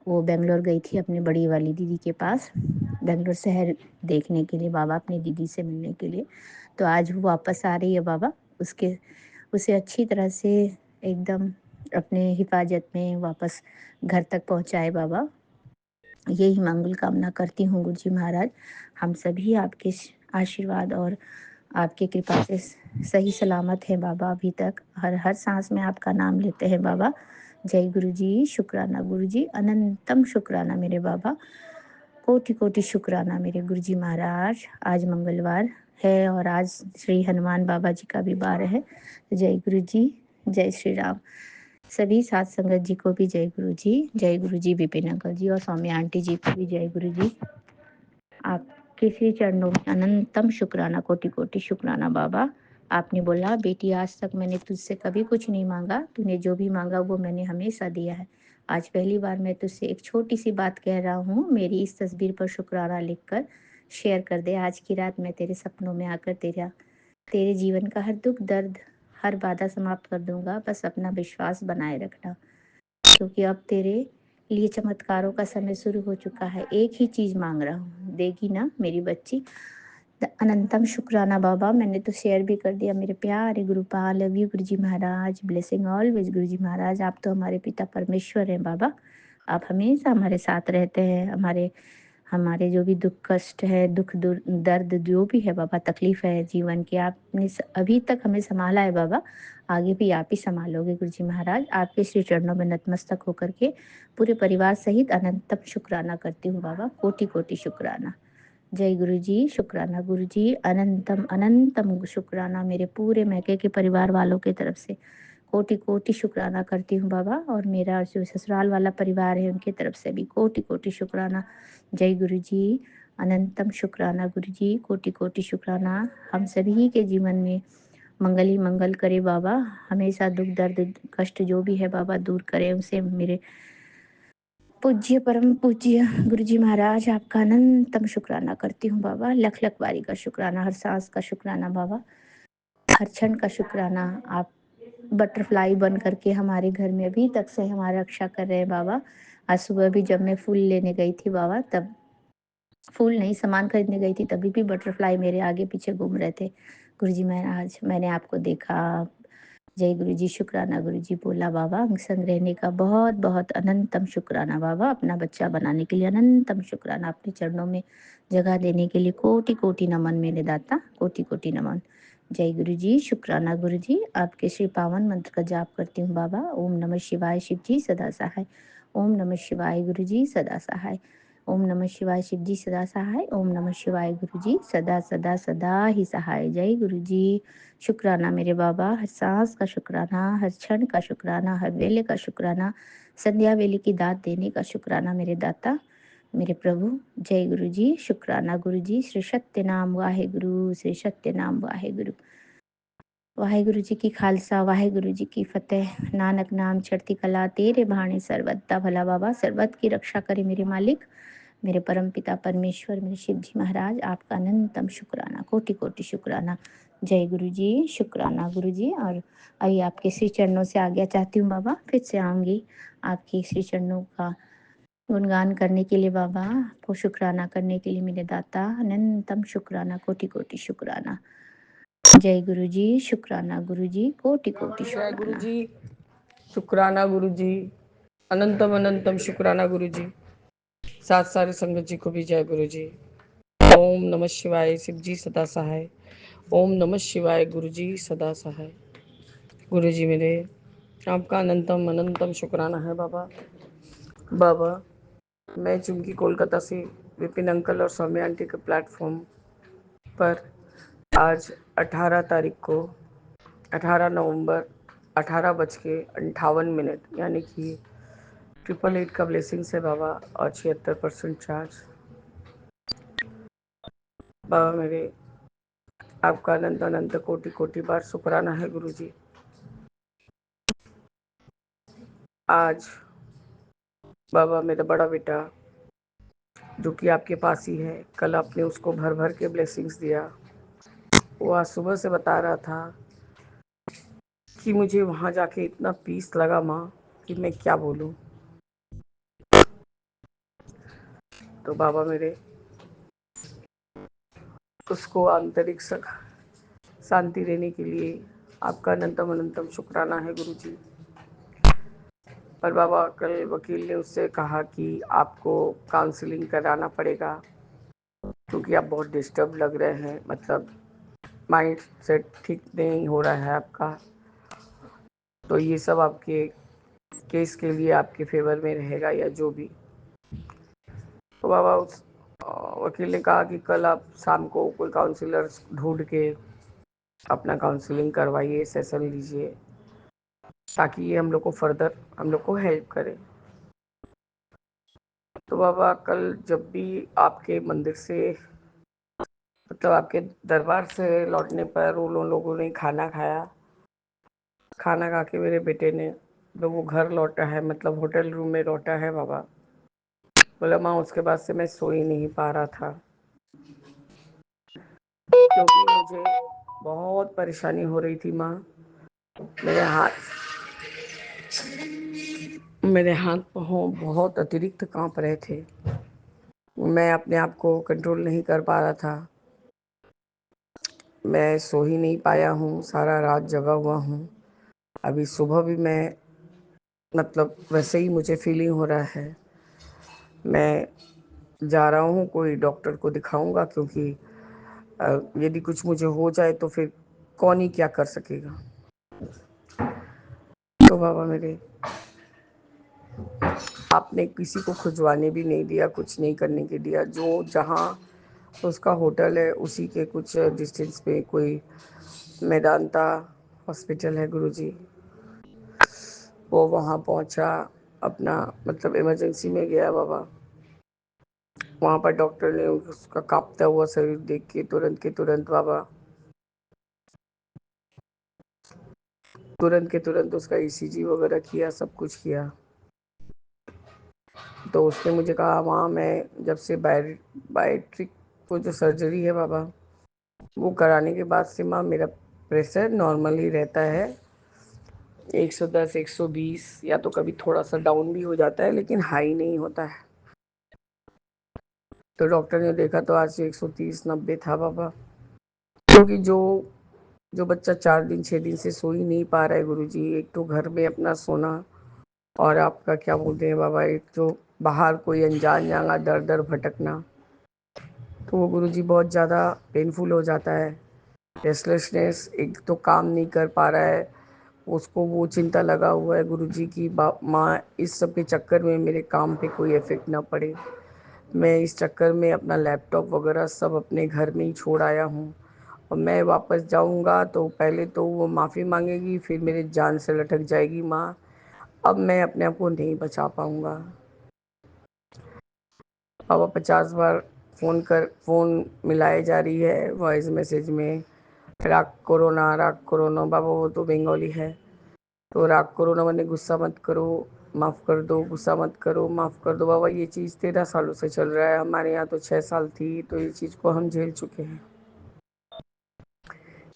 वो बेंगलोर गई थी अपनी बड़ी वाली दीदी के पास, बेंगलोर शहर देखने के लिए बाबा, अपनी दीदी से मिलने के लिए। तो आज वो वापस आ रही है बाबा। उसे अच्छी तरह से एकदम अपने हिफाजत में वापस घर तक पहुंचाए बाबा। यही मंगल कामना करती हूँ गुरु जी महाराज। हम सभी आपके आशीर्वाद और आपकी कृपा से सही सलामत है बाबा। अभी तक हर हर सांस में आपका नाम लेते हैं बाबा। जय गुरु जी। शुक्राना गुरु जी। अनंतम शुक्राना मेरे बाबा। कोटि कोटि शुक्राना मेरे गुरु जी महाराज। आज मंगलवार है और आज श्री हनुमान बाबा जी का भी वार है। जय गुरु जी। जय श्री राम। सभी साथ संगत जी को भी जय गुरु जी। जय गुरु जी। विपिन अंकल जी और सौम्या आंटी जी को भी जय गुरु जी। आपके श्री चरणों में अनंतम शुक्राना। कोटि कोटि शुक्राना बाबा। आपने बोला बेटी आज तक मैंने तुझसे कभी कुछ नहीं मांगा, तूने जो भी मांगा वो मैंने हमेशा दिया है। आज पहली बार मैं तुझसे एक छोटी सी बात कह रहा हूँ। मेरी इस तस्वीर पर शुक्राना लिखकर शेयर कर दे। आज की रात मैं तेरे सपनों में आकर तेरे जीवन का हर दुख दर्द, हर बाधा समाप्त कर दूंगा। बस अपना विश्वास बनाए रखना, क्योंकि अब तेरे लिए चमत्कारों का समय शुरू हो चुका है। एक ही चीज मांग रहा हूँ, देगी ना मेरी बच्ची। अनंतम शुक्राना बाबा। मैंने तो शेयर भी कर दिया। मेरे प्यारे Gurupal, love you Guru ji Maharaj. Blessing always गुरु जी महाराज। आप तो हमारे पिता परमेश्वर हैं बाबा। आप हमेशा हमारे साथ रहते हैं। हमारे हमारे जो भी दुख कष्ट है, दर्द जो भी है बाबा, तकलीफ है जीवन की, आपने अभी तक हमें संभाला है बाबा। आगे भी आप ही संभालोगे गुरु जी महाराज। आपके श्री चरणों में नतमस्तक होकर के पूरे परिवार सहित अनंतम शुक्राना करती हूँ बाबा। कोटि कोटि शुक्राना। जय गुरु जी। शुक्राना गुरु जी। अनंतम अनंतम शुक्राना मेरे पूरे मैके के परिवार वालों की तरफ से कोटि कोटि शुक्राना करती हूँ बाबा। और मेरा जो ससुराल वाला परिवार है उनकी तरफ से भी कोटि कोटि शुक्राना। जय गुरु जी। अनंतम शुक्राना गुरु जी। कोटि कोटि शुक्राना। हम सभी के जीवन में मंगल ही मंगल करे बाबा। हमेशा दुख दर्द कष्ट जो भी है बाबा दूर करे उसे। मेरे पूज्य परम पूज्य गुरु जी महाराज आपका अनंतम शुक्राना करती हूँ बाबा। लख लख बारी का शुक्राना, हर सांस का शुक्राना बाबा, हर क्षण का शुक्राना। आप बटरफ्लाई बन करके हमारे घर में अभी तक से हमारा रक्षा कर रहे हैं बाबा। आज सुबह भी जब मैं फूल लेने गई थी बाबा, तब फूल नहीं सामान खरीदने गई थी, तभी भी बटरफ्लाई मेरे आगे पीछे घूम रहे थे। गुरु जी महाराज मैंने आपको देखा। जय गुरु जी। शुक्राना गुरु जी। बोला बाबा अंग संग रहने का बहुत बहुत अनंतम शुक्राना बाबा। अपना बच्चा बनाने के लिए अनंतम शुक्राना। अपने चरणों में जगह देने के लिए कोटि कोटि नमन मेरे दाता। कोटि कोटि नमन। जय गुरु जी। शुक्राना गुरु जी। आपके श्री पावन मंत्र का जाप करती हूँ बाबा। ओम नमः शिवाय। शिव जी सदा सहाय। ओम नमः शिवाय। गुरु जी सदा सहाय। ओम नमः शिवाय। शिव जी सदा सहाय। ओम नमः शिवाय। गुरु जी सदा सदा सदा ही सहाय। जय गुरु जी। शुक्राना मेरे बाबा। हर सांस का शुक्राना, हर क्षण का शुक्राना, हर वेले का शुक्राना, संध्या वेले की दात देने का शुक्राना मेरे दाता। मेरे प्रभु। जय गुरु जी, शुक्राना गुरु जी। श्री सत्यनाम वाहे गुरु, श्री सत्यनाम वाहे गुरु। वाहेगुरु जी की खालसा, वाहेगुरु जी की फतेह। नानक नाम चढ़ती कला, तेरे भाणे सर्वदा भला। बाबा सर्वत की रक्षा करे मेरे मालिक, मेरे परम पिता परमेश्वर, मेरे शिव जी महाराज, आपका अनंतम शुक्राना, कोटि कोटि शुक्राना। जय गुरु जी, शुक्राना गुरु जी। और आइए आपके श्री चरणों से आज्ञा चाहती हूँ बाबा, फिर से आऊँगी आपके श्री चरणों का गुणगान करने के लिए बाबा, आपको शुक्राना करने के लिए मेरे दाता, अनंतम शुक्राना, कोटि कोटि शुक्राना। जय गुरु जी, शुक्राना गुरु जी, कोटि कोटि जय गुरु शुक्राना। जी, शुक्राना गुरु जी, अनंतम अनंतम शुक्राना गुरु जी। साथ सारे संगत जी को भी जय गुरु जी। ओम नमः शिवाय, शिव जी सदा सहाय। ओम नमः शिवाय, गुरु जी सदा सहाय। गुरु जी मेरे, आपका अनंतम अनंतम शुक्राना है बाबा। बाबा, मैं चूंकि कोलकाता से विपिन अंकल और सौम्या आंटी के प्लेटफॉर्म पर आज 18 तारीख को 18 नवंबर 18:58 यानी कि 888 का ब्लेसिंग्स है बाबा, और 76% चार्ज। बाबा मेरे, आपका अनंत अनंत कोटि कोटि बार शुक्राना है गुरु जी। आज बाबा मेरा बड़ा बेटा जो कि आपके पास ही है, कल आपने उसको भर भर के ब्लेसिंग्स दिया। वो आज सुबह से बता रहा था कि मुझे वहाँ जाके इतना पीस लगा माँ कि मैं क्या बोलूँ। तो बाबा मेरे, उसको आंतरिक शांति देने के लिए आपका अनंतम अनंतम शुक्राना है गुरु जी। पर बाबा कल वकील ने उससे कहा कि आपको काउंसलिंग कराना पड़ेगा क्योंकि आप बहुत डिस्टर्ब लग रहे हैं, मतलब माइंड सेट ठीक नहीं हो रहा है आपका। तो ये सब आपके केस के लिए आपके फेवर में रहेगा या जो भी। तो बाबा उस वकील ने कहा कि कल आप शाम को कोई काउंसलर ढूंढ के अपना काउंसलिंग करवाइए, सेशन लीजिए, ताकि ये हम लोग को फर्दर हम लोग को हेल्प करे। तो बाबा कल जब भी आपके मंदिर से, मतलब आपके दरबार से लौटने पर उन लोगों ने खाना खाया। खाना खा के मेरे बेटे ने, जब वो घर लौटा है, मतलब होटल रूम में लौटा है बाबा, बोला माँ उसके बाद से मैं सो ही नहीं पा रहा था क्योंकि मुझे बहुत परेशानी हो रही थी माँ। मेरे हाथ मेरे हाथ पाँव बहुत अतिरिक्त कांप रहे थे। मैं अपने आप को कंट्रोल नहीं कर पा रहा था। मैं सो ही नहीं पाया हूँ, सारा रात जगा हुआ हूँ। अभी सुबह भी मैं, मतलब वैसे ही मुझे फीलिंग हो रहा है। मैं जा रहा हूँ, कोई डॉक्टर को दिखाऊंगा क्योंकि यदि कुछ मुझे हो जाए तो फिर कौन ही क्या कर सकेगा। तो बाबा मेरे, आपने किसी को खुजवाने भी नहीं दिया, कुछ नहीं करने के दिया। जो जहाँ उसका होटल है उसी के कुछ डिस्टेंस पे कोई मेदांता हॉस्पिटल है गुरुजी, वो वहाँ पहुँचा, अपना मतलब इमरजेंसी में गया बाबा। वहाँ पर डॉक्टर ने उसका कांपता हुआ शरीर देख के तुरंत के तुरंत बाबा, तुरंत के तुरंत उसका ईसीजी वगैरह किया, सब कुछ किया। तो उसने मुझे कहा वहाँ मैं जब से बायोट्रिक को जो सर्जरी है बाबा, वो कराने के बाद से माँ मेरा प्रेशर नॉर्मल ही रहता है, 110 120, या तो कभी थोड़ा सा डाउन भी हो जाता है लेकिन हाई नहीं होता है। तो डॉक्टर ने देखा तो आज 130/90 था बाबा। क्योंकि जो बच्चा 4 दिन 6 दिन से सो ही नहीं पा रहा है गुरुजी, एक तो घर में अपना सोना, और आपका क्या बोलते हैं बाबा, एक तो बाहर कोई अनजान जगह दर दर भटकना, तो वो गुरुजी बहुत ज़्यादा पेनफुल हो जाता है। रेस्टलेसनेस, एक तो काम नहीं कर पा रहा है, उसको वो चिंता लगा हुआ है गुरुजी की माँ इस सब के चक्कर में मेरे काम पे कोई इफ़ेक्ट ना पड़े। मैं इस चक्कर में अपना लैपटॉप वगैरह सब अपने घर में ही छोड़ आया हूँ, और मैं वापस जाऊँगा तो पहले तो वो माफ़ी मांगेगी, फिर मेरी जान से लटक जाएगी माँ। अब मैं अपने आप को नहीं बचा पाऊँगा। बाबा 50 बार फ़ोन मिलाए जा रही है वॉइस मैसेज में, राग कोरोना। बाबा वो तो बंगाली है, तो राग कोरोना मैंने गुस्सा मत करो, माफ़ कर दो, गुस्सा मत करो, माफ़ कर दो। बाबा ये चीज़ 13 सालों से चल रहा है, हमारे यहाँ तो 6 साल थी, तो ये चीज़ को हम झेल चुके हैं।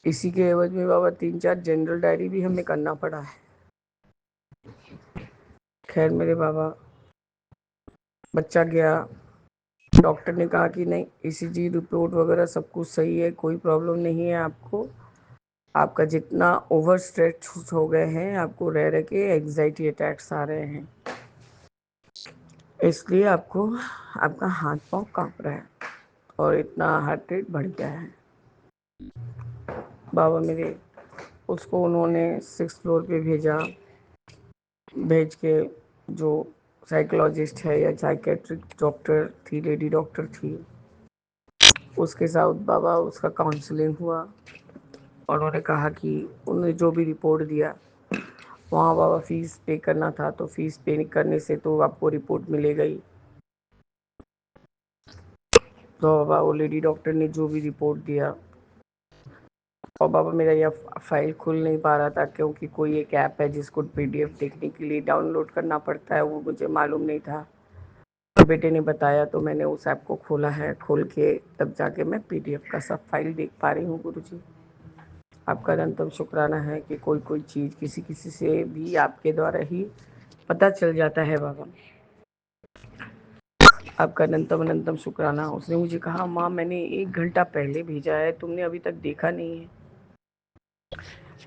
इसी के एवज में बाबा 3-4 जनरल डायरी भी हमें करना पड़ा है। खैर मेरे बाबा, बच्चा गया, डॉक्टर ने कहा कि नहीं, ईसीजी रिपोर्ट वगैरह सब कुछ सही है, कोई प्रॉब्लम नहीं है आपको। आपका जितना ओवर स्ट्रेस हो गए हैं, आपको रह रह के एग्जाइटी अटैक्स आ रहे हैं, इसलिए आपको आपका हाथ पाँव काँप रहा है और इतना हार्ट रेट बढ़ गया है। बाबा मेरे, उसको उन्होंने 6th फ्लोर पे भेज के, जो साइकोलॉजिस्ट है या साइकेट्रिक डॉक्टर थी, लेडी डॉक्टर थी, उसके साथ बाबा उसका काउंसलिंग हुआ। और उन्होंने कहा कि उन्होंने जो भी रिपोर्ट दिया, वहाँ बाबा फीस पे करना था, तो फीस पे करने से तो आपको रिपोर्ट मिलेगा ही। तो बाबा वो लेडी डॉक्टर ने जो भी रिपोर्ट दिया, और बाबा मेरा यह फाइल खुल नहीं पा रहा था, क्योंकि कोई एक ऐप है जिसको PDF देखने के लिए डाउनलोड करना पड़ता है, वो मुझे मालूम नहीं था। तो बेटे ने बताया, तो मैंने उस ऐप को खोला है, खोल के तब जाके मैं PDF का सब फाइल देख पा रही हूँ। गुरुजी आपका अनंतम शुक्राना है कि कोई कोई चीज़ किसी किसी से भी आपके द्वारा ही पता चल जाता है। बाबा आपका अनंतम अनंतम शुक्राना। उसने मुझे कहा, माँ मैंने 1 घंटा पहले भेजा है, तुमने अभी तक देखा नहीं है।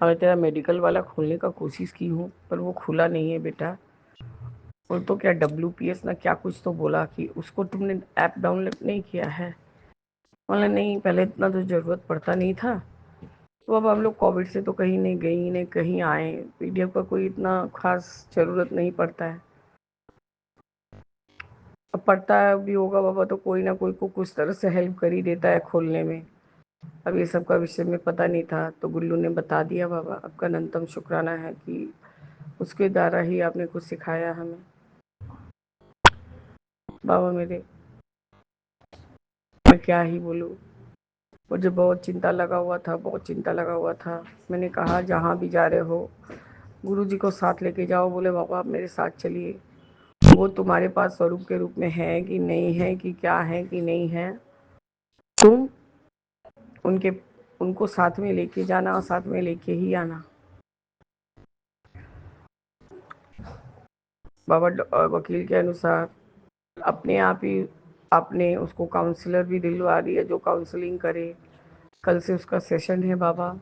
और तेरा मेडिकल वाला खोलने का कोशिश की हूँ, पर वो खुला नहीं है बेटा। और तो क्या WPS ना क्या कुछ तो बोला कि उसको तुमने ऐप डाउनलोड नहीं किया है। बोला नहीं, पहले इतना तो ज़रूरत पड़ता नहीं था। तो अब हम लोग कोविड से तो कहीं नहीं गई, नहीं कहीं आए, PDF का कोई इतना खास ज़रूरत नहीं पड़ता है। अब पड़ता है भी होगा बाबा, तो कोई ना कोई को कुछ तरह से हेल्प कर ही देता है खोलने में। अब ये सब का विषय में पता नहीं था, तो गुल्लू ने बता दिया। बाबा आपका अनंतम शुक्राना है कि उसके द्वारा ही आपने कुछ सिखाया हमें। बाबा मेरे, मैं क्या ही बोलूँ, मुझे बहुत चिंता लगा हुआ था, बहुत चिंता लगा हुआ था। मैंने कहा जहाँ भी जा रहे हो गुरुजी को साथ लेके जाओ। बोले बाबा आप मेरे साथ चलिए, वो तुम्हारे पास स्वरूप के रूप में है कि नहीं है, कि क्या है कि नहीं है, तुम उनके उनको साथ में लेके जाना और साथ में लेके ही आना। बाबा वकील के अनुसार अपने आप ही आपने उसको काउंसलर भी दिलवा दिया जो काउंसलिंग करे। कल से उसका सेशन है। बाबा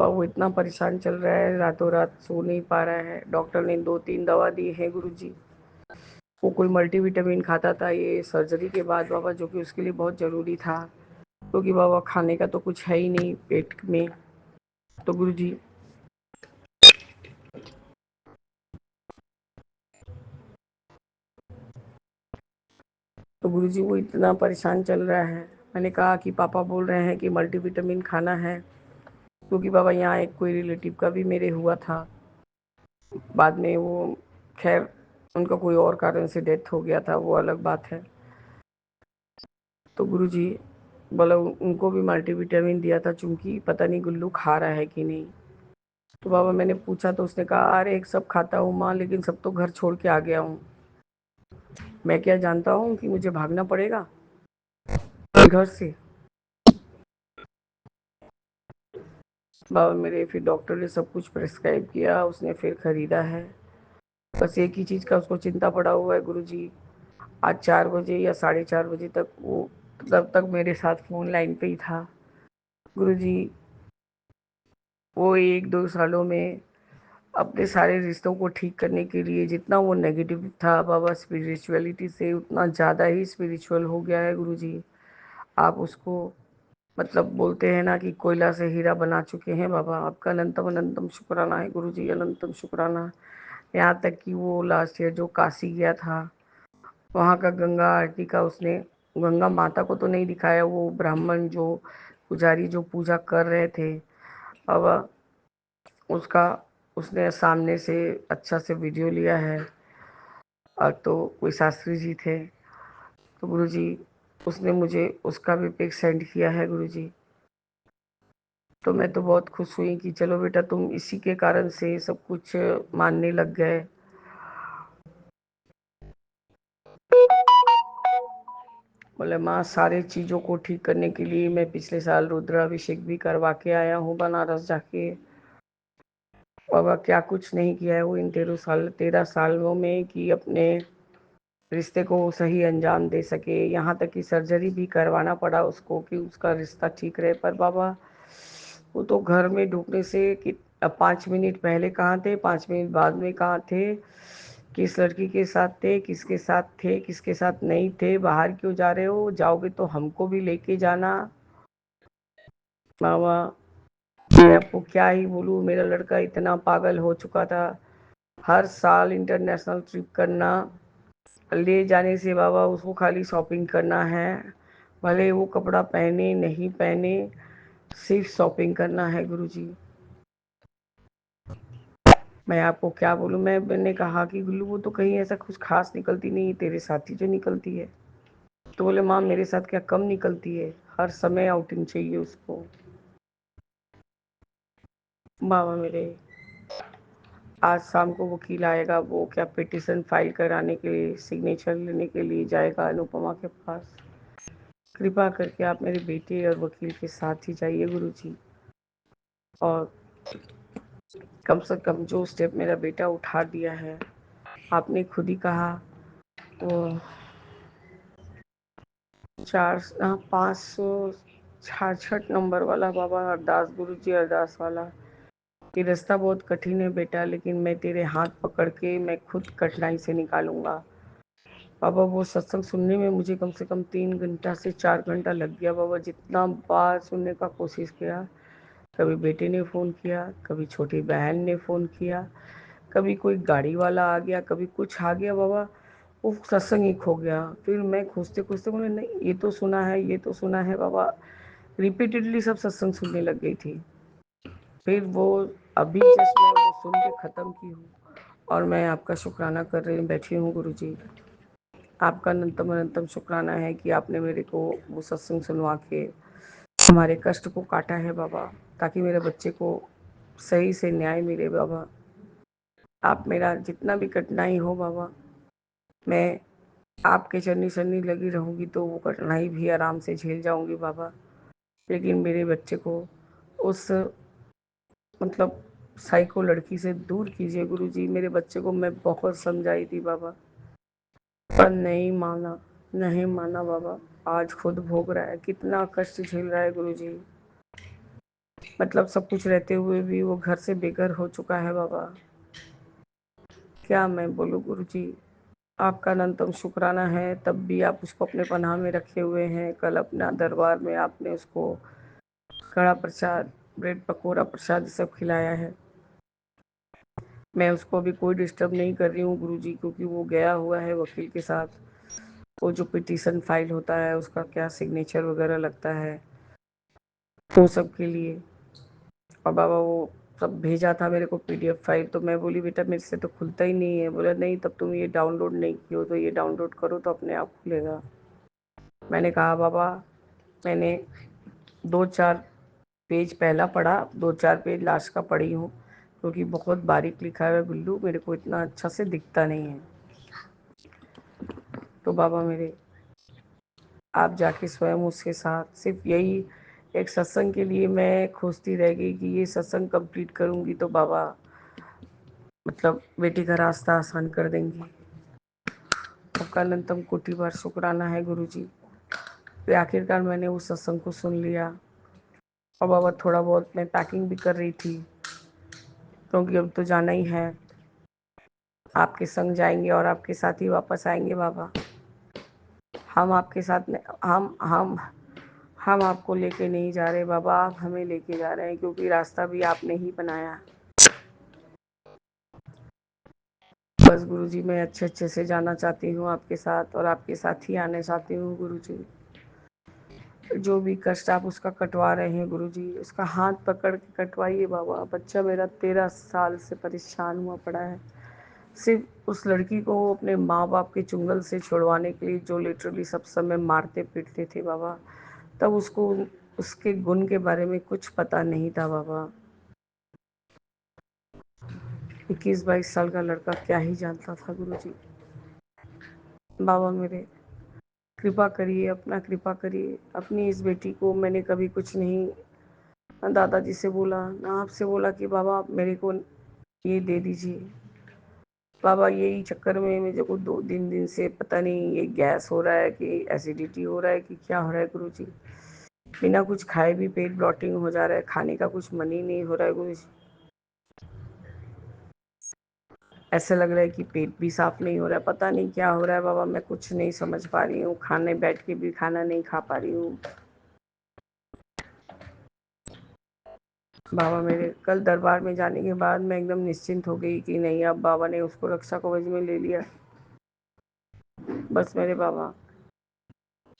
वो इतना परेशान चल रहा है, रातों रात सो नहीं पा रहा है। डॉक्टर ने 2-3 दवा दी है गुरुजी। वो कोई मल्टीविटामिन खाता था ये सर्जरी के बाद बाबा, जो कि उसके लिए बहुत ज़रूरी था, क्योंकि बाबा खाने का तो कुछ है ही नहीं पेट में। तो गुरुजी वो इतना परेशान चल रहा है। मैंने कहा कि पापा बोल रहे हैं कि मल्टीविटामिन खाना है, क्योंकि बाबा यहाँ एक कोई रिलेटिव का भी मेरे हुआ था, बाद में वो खैर उनका कोई और कारण से डेथ हो गया था, वो अलग बात है। तो गुरुजी बोला उनको भी मल्टीविटामिन दिया था, चूंकि पता नहीं गुल्लू खा रहा है कि नहीं। तो बाबा मैंने पूछा तो उसने कहा अरे एक सब खाता हूँ माँ, लेकिन सब तो घर छोड़ के आ गया हूँ। मैं क्या जानता हूँ कि मुझे भागना पड़ेगा घर से। बाबा मेरे, फिर डॉक्टर ने सब कुछ प्रेस्क्राइब किया, उसने फिर खरीदा है। बस एक ही चीज़ का उसको चिंता पड़ा हुआ है गुरुजी। आज 4 बजे या 4:30 बजे तक वो, तब तक मेरे साथ फ़ोन लाइन पे ही था। गुरुजी वो 1-2 सालों में अपने सारे रिश्तों को ठीक करने के लिए, जितना वो नेगेटिव था बाबा स्पिरिचुअलिटी से, उतना ज़्यादा ही स्पिरिचुअल हो गया है गुरुजी। आप उसको मतलब बोलते हैं ना कि कोयला से हीरा बना चुके हैं। बाबा आपका अनंतम अनंतम शुक्राना है गुरुजी, अनंतम शुक्राना। यहाँ तक कि वो लास्ट ईयर जो काशी गया था, वहाँ का गंगा आरती का उसने, गंगा माता को तो नहीं दिखाया, वो ब्राह्मण जो पुजारी जो पूजा कर रहे थे, अब उसका उसने सामने से अच्छा से वीडियो लिया है। और तो कोई शास्त्री जी थे, तो गुरुजी उसने मुझे उसका भी पिक सेंड किया है गुरुजी। तो मैं तो बहुत खुश हुई कि चलो बेटा तुम इसी के कारण से सब कुछ मानने लग गए। बोले माँ सारे चीज़ों को ठीक करने के लिए मैं पिछले साल रुद्राभिषेक भी करवा के आया हूँ बनारस जाके। बाबा क्या कुछ नहीं किया है वो इन 13 सालों में कि अपने रिश्ते को सही अंजाम दे सके। यहाँ तक कि सर्जरी भी करवाना पड़ा उसको कि उसका रिश्ता ठीक रहे। पर बाबा वो तो घर में ढुकने से कि 5 मिनट पहले कहाँ थे, 5 मिनट बाद में कहाँ थे, किस लड़की के साथ थे, किसके साथ थे, किसके साथ नहीं थे, बाहर क्यों जा रहे हो, जाओगे तो हमको भी लेके जाना। बाबा मैं आपको क्या ही बोलूँ, मेरा लड़का इतना पागल हो चुका था। हर साल इंटरनेशनल ट्रिप करना, ले जाने से बाबा उसको खाली शॉपिंग करना है, भले वो कपड़ा पहने नहीं पहने, सिर्फ शॉपिंग करना है गुरुजी। मैं आपको क्या बोलूँ, मैंने कहा कि गुल्लू वो तो कहीं ऐसा कुछ खास निकलती नहीं, तेरे साथ ही जो निकलती है। तो बोले माँ मेरे साथ क्या कम निकलती है, हर समय आउटिंग चाहिए उसको। बाबा मेरे आज शाम को वकील आएगा, वो क्या पिटीशन फाइल कराने के लिए, सिग्नेचर लेने के लिए जाएगा अनुपमा के पास। कृपा करके आप मेरे बेटे और वकील के साथ ही जाइए गुरुजी। और कम से कम जो स्टेप मेरा बेटा उठा दिया है, आपने खुद ही कहा वो 566 नंबर वाला बाबा अरदास गुरुजी अरदास वाला कि रास्ता बहुत कठिन है बेटा, लेकिन मैं तेरे हाथ पकड़ के मैं खुद कठिनाई से निकालूंगा। बाबा वो सत्संग सुनने में मुझे कम से कम 3 घंटा से 4 घंटा लग गया बाबा। जितना बार सुनने का कोशिश किया, कभी बेटे ने फ़ोन किया, कभी छोटी बहन ने फ़ोन किया, कभी कोई गाड़ी वाला आ गया, कभी कुछ आ गया बाबा, वो सत्संग ही खो गया। फिर मैं खोजते खोजते बोले नहीं ये तो सुना है, ये तो सुना है बाबा। रिपीटेडली सब सत्संग सुनने लग गई थी। फिर वो अभी जस्ट मैं वो सुन के ख़त्म की हूँ और मैं आपका शुक्राना कर रही बैठी हूँ गुरुजी। आपका अनंतम अनंतम शुक्राना है कि आपने मेरे को वो सत्संग सुनवा के हमारे कष्ट को काटा है बाबा, ताकि मेरे बच्चे को सही से न्याय मिले बाबा। आप मेरा जितना भी कठिनाई हो बाबा, मैं आपके चरनी सन्नी लगी रहूँगी तो वो कठिनाई भी आराम से झेल जाऊँगी बाबा। लेकिन मेरे बच्चे को उस मतलब साइको लड़की से दूर कीजिए गुरुजी। मेरे बच्चे को मैं बहुत समझाई थी बाबा, पर नहीं माना, नहीं माना बाबा। आज खुद भोग रहा है, कितना कष्ट झेल रहा है गुरुजी। मतलब सब कुछ रहते हुए भी वो घर से बेघर हो चुका है बाबा। क्या मैं बोलूँ गुरुजी, आपका अनंतम शुक्राना है, तब भी आप उसको अपने पनाह में रखे हुए हैं। कल अपना दरबार में आपने उसको कड़ा प्रसाद, ब्रेड पकौड़ा प्रसाद सब खिलाया है। मैं उसको अभी कोई डिस्टर्ब नहीं कर रही हूँ गुरुजी, क्योंकि वो गया हुआ है वकील के साथ। वो जो पिटीशन फाइल होता है उसका क्या सिग्नेचर वगैरह लगता है, वो सब के लिए। और बाबा वो सब भेजा था मेरे को पीडीएफ फाइल, तो मैं बोली बेटा मेरे से तो खुलता ही नहीं है। बोला नहीं तब तुम ये डाउनलोड नहीं की हो, तो ये डाउनलोड करो तो अपने आप खुलेगा। मैंने कहा बाबा मैंने 2-4 पेज पहला पढ़ा, 2-4 पेज लास्ट का पढ़ी हूँ, क्योंकि बहुत बारीक लिखा है गुल्लू, मेरे को इतना अच्छा से दिखता नहीं है। तो बाबा मेरे आप जाके स्वयं उसके साथ, सिर्फ यही एक सत्संग के लिए मैं खोजती रह गई कि ये सत्संग कंप्लीट करूँगी तो बाबा मतलब बेटी का रास्ता आसान कर देंगी। आपका अनंतम कोटि बार शुक्राना है गुरुजी। फिर आखिरकार मैंने उस सत्संग को सुन लिया। और बाबा थोड़ा बहुत मैं पैकिंग भी कर रही थी, क्योंकि अब तो जाना ही है, आपके संग जाएंगे और आपके साथ ही वापस आएंगे बाबा। हम आपके साथ हम आपको लेके नहीं जा रहे बाबा, आप हमें लेके जा रहे हैं, क्योंकि रास्ता भी आपने ही बनाया। बस गुरुजी मैं अच्छे से जाना चाहती हूँ आपके साथ, और आपके साथ ही आने चाहती हूँ गुरुजी। जो भी कष्ट आप उसका कटवा रहे हैं गुरुजी, उसका हाथ पकड़ के कटवाइए बाबा। बच्चा मेरा 13 साल से परेशान हुआ पड़ा है, सिर्फ उस लड़की को अपने माँ बाप के चुंगल से छुड़वाने के लिए जो लिटरली सब समय मारते पीटते थे बाबा, तब उसको उसके गुण के बारे में कुछ पता नहीं था बाबा। 21-22 साल का लड़का क्या ही जानता था गुरुजी। बाबा मेरे कृपा करिए, अपना कृपा करिए। अपनी इस बेटी को मैंने कभी कुछ नहीं दादाजी से बोला, ना आपसे बोला कि बाबा आप मेरे को ये दे दीजिए। बाबा यही चक्कर में मुझे को 2-3 दिन से पता नहीं ये गैस हो रहा है कि एसिडिटी हो रहा है कि क्या हो रहा है गुरुजी। बिना कुछ खाए भी पेट ब्लॉटिंग हो जा रहा है, खाने का कुछ मन ही नहीं हो रहा है गुरुजी। ऐसे लग रहा है कि पेट भी साफ नहीं हो रहा है, पता नहीं क्या हो रहा है बाबा, मैं कुछ नहीं समझ पा रही हूँ। खाने बैठ के भी खाना नहीं खा पा रही हूँ बाबा मेरे। कल दरबार में जाने के बाद मैं एकदम निश्चिंत हो गई कि नहीं, अब बाबा ने उसको रक्षा कवच में ले लिया। बस मेरे बाबा,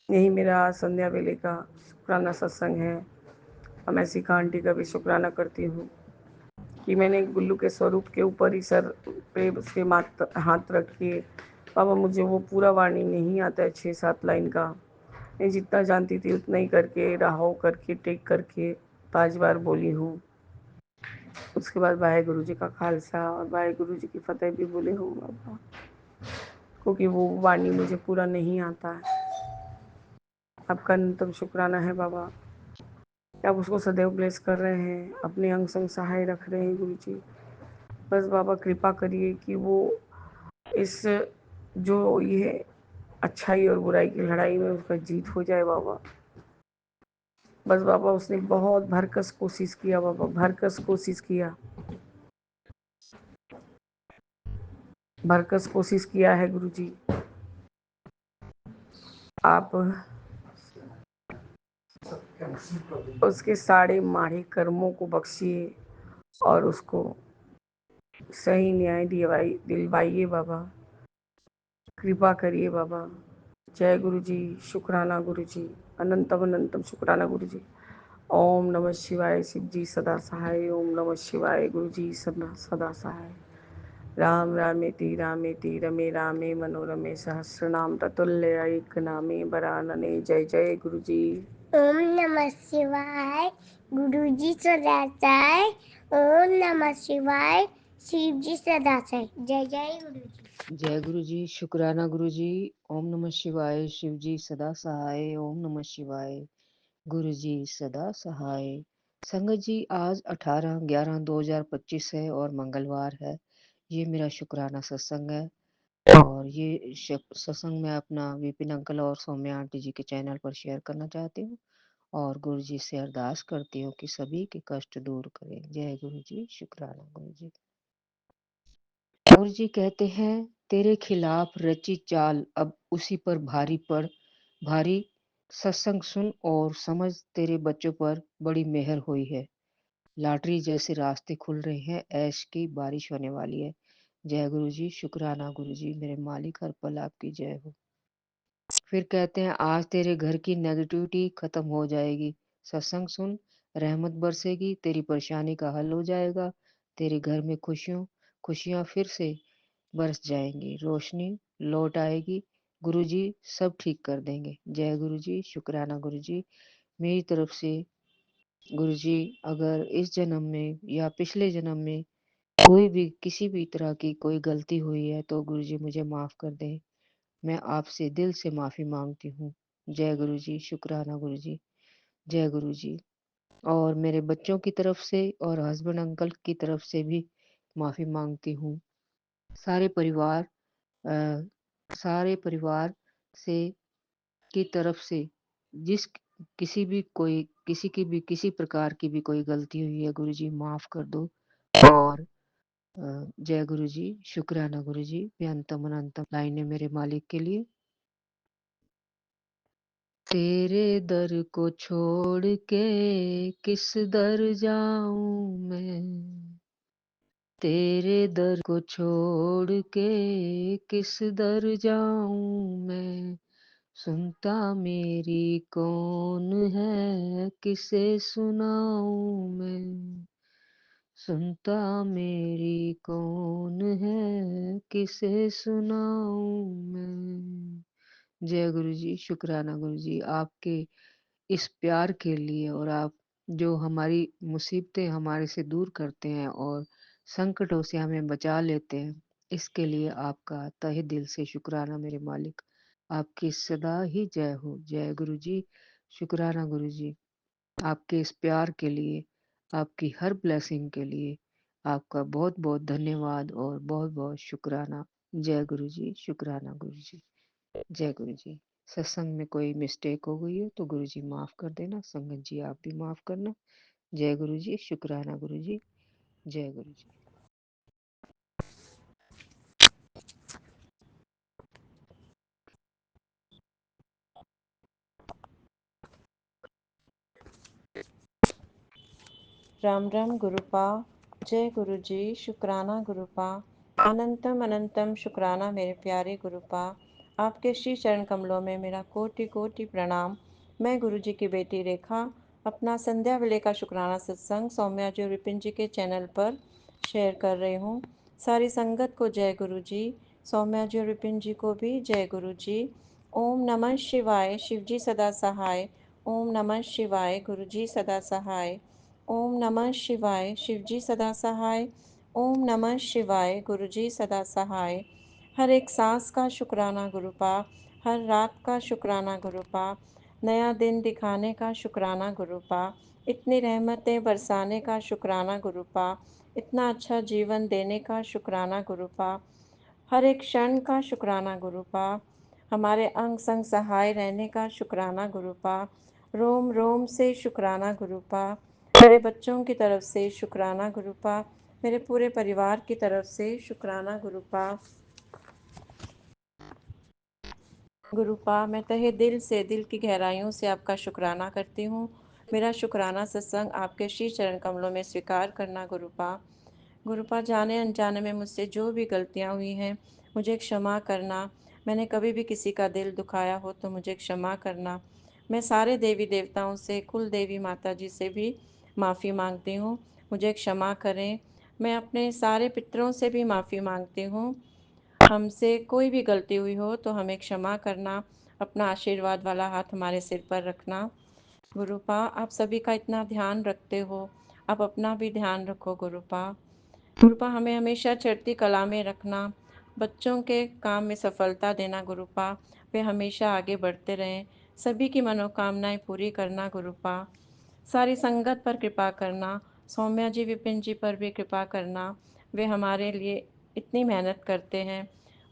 यही मेरा आज संध्या वेले का शुक्राना सत्संग है। और मैं सीखा आंटी का भी शुक्राना करती हूँ कि मैंने गुल्लू के स्वरूप के ऊपर ही सर पे उसके हाथ रख के, बाबा मुझे वो पूरा वाणी नहीं आता है 6-7 लाइन का। मैं जितना जानती थी उतना ही करके, राहो करके, टेक करके 5 बार बोली हूँ। उसके बाद वाहे गुरु जी का खालसा और वाहे गुरु जी की फतेह भी बोले हूँ बाबा, क्योंकि वो वाणी मुझे पूरा नहीं आता है। आपका न्यूनतम शुक्राना है बाबा, आप उसको सदैव ब्लेस कर रहे हैं, अपने अंग संग सहाय रख रहे हैं गुरु जी। बस बाबा कृपा करिए कि वो इस जो ये अच्छाई और बुराई की लड़ाई में उसका जीत हो जाए बाबा। बस बाबा उसने बहुत भरकस कोशिश किया बाबा, भरकस कोशिश किया, भरकस कोशिश किया है गुरुजी। आप उसके सारे माड़े कर्मों को बख्शिए और उसको सही न्याय दिलवाइए बाबा, कृपा करिए बाबा। जय गुरु जी, शुक्राना गुरु जी, अनंतम अनंतम शुक्राना गुरु जी। ओम नमः शिवाय, शिव जी सदा सहाय। ओम नमः शिवाय, गुरु जी सदा सहाय। राम रामेति रमे रामे मनोरमे सहस्रनाम ततुल्य एक नामे बरानने। जय जय गुरु जी। ओम नमः शिवाय, गुरु जी सदा सहाय। ओम नमः शिवाय, शिव जी सदा सहाय। जय जय गुरु जी। जय गुरु जी, शुक्राना गुरु जी। ओम नमः शिवाय, शिव जी सदा सहाय। ओम नमः शिवाय, गुरु जी सदा सहाय। संगत जी, आज 18/11/2025 है और मंगलवार है। ये मेरा शुक्राना सत्संग है और ये सत्संग मैं अपना विपिन अंकल और सौम्या आंटी जी के चैनल पर शेयर करना चाहती हूँ और गुरु जी से अरदास करती हूँ कि सभी के कष्ट दूर करें। जय गुरु जी, शुक्राना गुरु जी। गुरु जी कहते हैं, तेरे खिलाफ रची चाल अब उसी पर भारी। सत्संग सुन और समझ, तेरे बच्चों पर बड़ी मेहर हुई है। लॉटरी जैसे रास्ते खुल रहे हैं, ऐश की बारिश होने वाली है। जय गुरु जी, शुक्राना गुरु जी, मेरे मालिक हर पल आपकी जय हो। फिर कहते हैं, आज तेरे घर की नेगेटिविटी खत्म हो जाएगी। सत्संग सुन, रहमत बरसेगी, तेरी परेशानी का हल हो जाएगा। तेरे घर में खुशियां फिर से बरस जाएंगी, रोशनी लौट आएगी। गुरुजी सब ठीक कर देंगे। जय गुरुजी, शुक्राना गुरुजी। मेरी तरफ से गुरुजी, अगर इस जन्म में या पिछले जन्म में कोई भी किसी भी तरह की कोई गलती हुई है तो गुरुजी मुझे माफ कर दें। मैं आपसे दिल से माफी मांगती हूँ। जय गुरुजी, शुक्राना गुरुजी। जय गुरुजी। और मेरे बच्चों की तरफ से और हस्बैंड अंकल की तरफ से भी माफी मांगती हूँ। सारे परिवार अ, सारे परिवार से की तरफ से जिस किसी की भी किसी प्रकार की भी कोई गलती हुई है, गुरुजी माफ कर दो। और जय गुरुजी, शुक्राना गुरुजी। बेअंतम अनंतम लाइनें मेरे मालिक के लिए। तेरे दर को छोड़ के किस दर जाऊं मैं, तेरे दर को छोड़ के किस दर जाऊं मैं, सुनता मेरी कौन है, किसे सुनाऊं मैं, सुनता मेरी कौन है, किसे सुनाऊं मैं। जय गुरु जी। शुक्राना गुरु जी आपके इस प्यार के लिए, और आप जो हमारी मुसीबतें हमारे से दूर करते हैं और संकटों से हमें बचा लेते हैं, इसके लिए आपका तहे दिल से शुक्राना मेरे मालिक। आपकी सदा ही जय हो। जय गुरु जी। शुक्राना गुरु जी आपके इस प्यार के लिए, आपकी हर ब्लेसिंग के लिए आपका बहुत बहुत धन्यवाद और बहुत बहुत शुक्राना। जय गुरु जी। शुक्राना गुरु जी। जय गुरु जी। सत्संग में कोई मिस्टेक हो गई हो तो गुरु जी माफ कर देना, संगत जी आप भी माफ करना। जय गुरु जी। शुक्राना गुरु जी। जय गुरु जी। राम राम गुरुपा। जय गुरु जी। शुक्राना गुरुपा। अनंतम अनंतम शुक्राना मेरे प्यारे गुरुपा। आपके श्री चरण कमलों में मेरा कोटि कोटि प्रणाम। मैं गुरु जी की बेटी रेखा अपना संध्या वेले का शुक्राना सत्संग सौम्या जी और विपिन जी के चैनल पर शेयर कर रही हूँ। सारी संगत को जय गुरु जी। सौम्या जी और विपिन जी को भी जय गुरु जी। ओम नमः शिवाय। शिव जी सदा सहाय। ओम नमः शिवाय। गुरु जी सदा सहाय। ओम नमः शिवाय। शिव जी सदा सहाय। ओम नमः शिवाय। गुरु जी सदा सहाय। हर एक सांस का शुक्राना गुरुपा। हर रात का शुक्राना गुरुपा। नया दिन दिखाने का शुक्राना गुरुपा। इतनी रहमतें बरसाने का शुक्राना गुरुपा। इतना अच्छा जीवन देने का शुक्राना गुरुपा। हर एक क्षण का शुक्राना गुरुपा। हमारे अंग संग सहाय रहने का शुक्राना गुरुपा। रोम रोम से शुक्राना गुरुपा। मेरे बच्चों की तरफ से शुक्राना गुरुपा। मेरे पूरे परिवार की तरफ से शुक्राना गुरुपा। गुरुपा मैं तहे दिल से, दिल की गहराइयों से आपका शुक्राना करती हूँ। मेरा शुक्राना सत्संग आपके श्री चरण कमलों में स्वीकार करना गुरुपा। गुरुपा जाने अनजाने में मुझसे जो भी गलतियाँ हुई हैं मुझे क्षमा करना। मैंने कभी भी किसी का दिल दुखाया हो तो मुझे क्षमा करना। मैं सारे देवी देवताओं से, कुल देवी माता जी से भी माफ़ी मांगती हूँ, मुझे क्षमा करें। मैं अपने सारे पितरों से भी माफ़ी मांगती हूँ। हमसे कोई भी गलती हुई हो तो हमें क्षमा करना। अपना आशीर्वाद वाला हाथ हमारे सिर पर रखना। गुरुपा आप सभी का इतना ध्यान रखते हो, आप अपना भी ध्यान रखो गुरुपा। गुरुपा हमें हमेशा चढ़ती कला में रखना। बच्चों के काम में सफलता देना गुरुपा। वे हमेशा आगे बढ़ते रहें। सभी की मनोकामनाएं पूरी करना गुरुपा। सारी संगत पर कृपा करना। सौम्या जी, विपिन जी पर भी कृपा करना। वे हमारे लिए इतनी मेहनत करते हैं।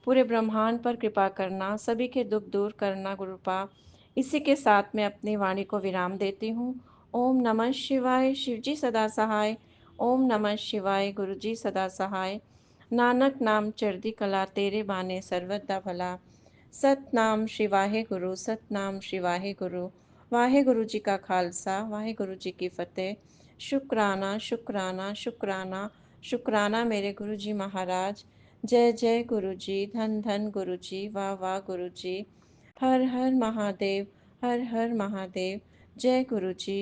पूरे ब्रह्मांड पर कृपा करना। सभी के दुख दूर करना गुरुपा। इसी के साथ मैं अपनी वाणी को विराम देती हूँ। ओम नमः शिवाय। शिव जी सदा सहाय। ओम नमः शिवाय। गुरु जी सदा सहाय। नानक नाम चढ़दी कला, तेरे बाने सर्वदा भला। सतनाम श्री वाहे गुरु। सतनाम श्री वाहे गुरु। वाहे गुरु जी का खालसा, वाहे गुरु जी की फतेह। शुक्राना शुक्राना शुक्राना शुक्राना मेरे गुरु जी महाराज। जय जय गुरु जी। धन धन गुरु जी। वाह वाह गुरु जी। हर हर महादेव। हर हर महादेव। जय गुरु जी।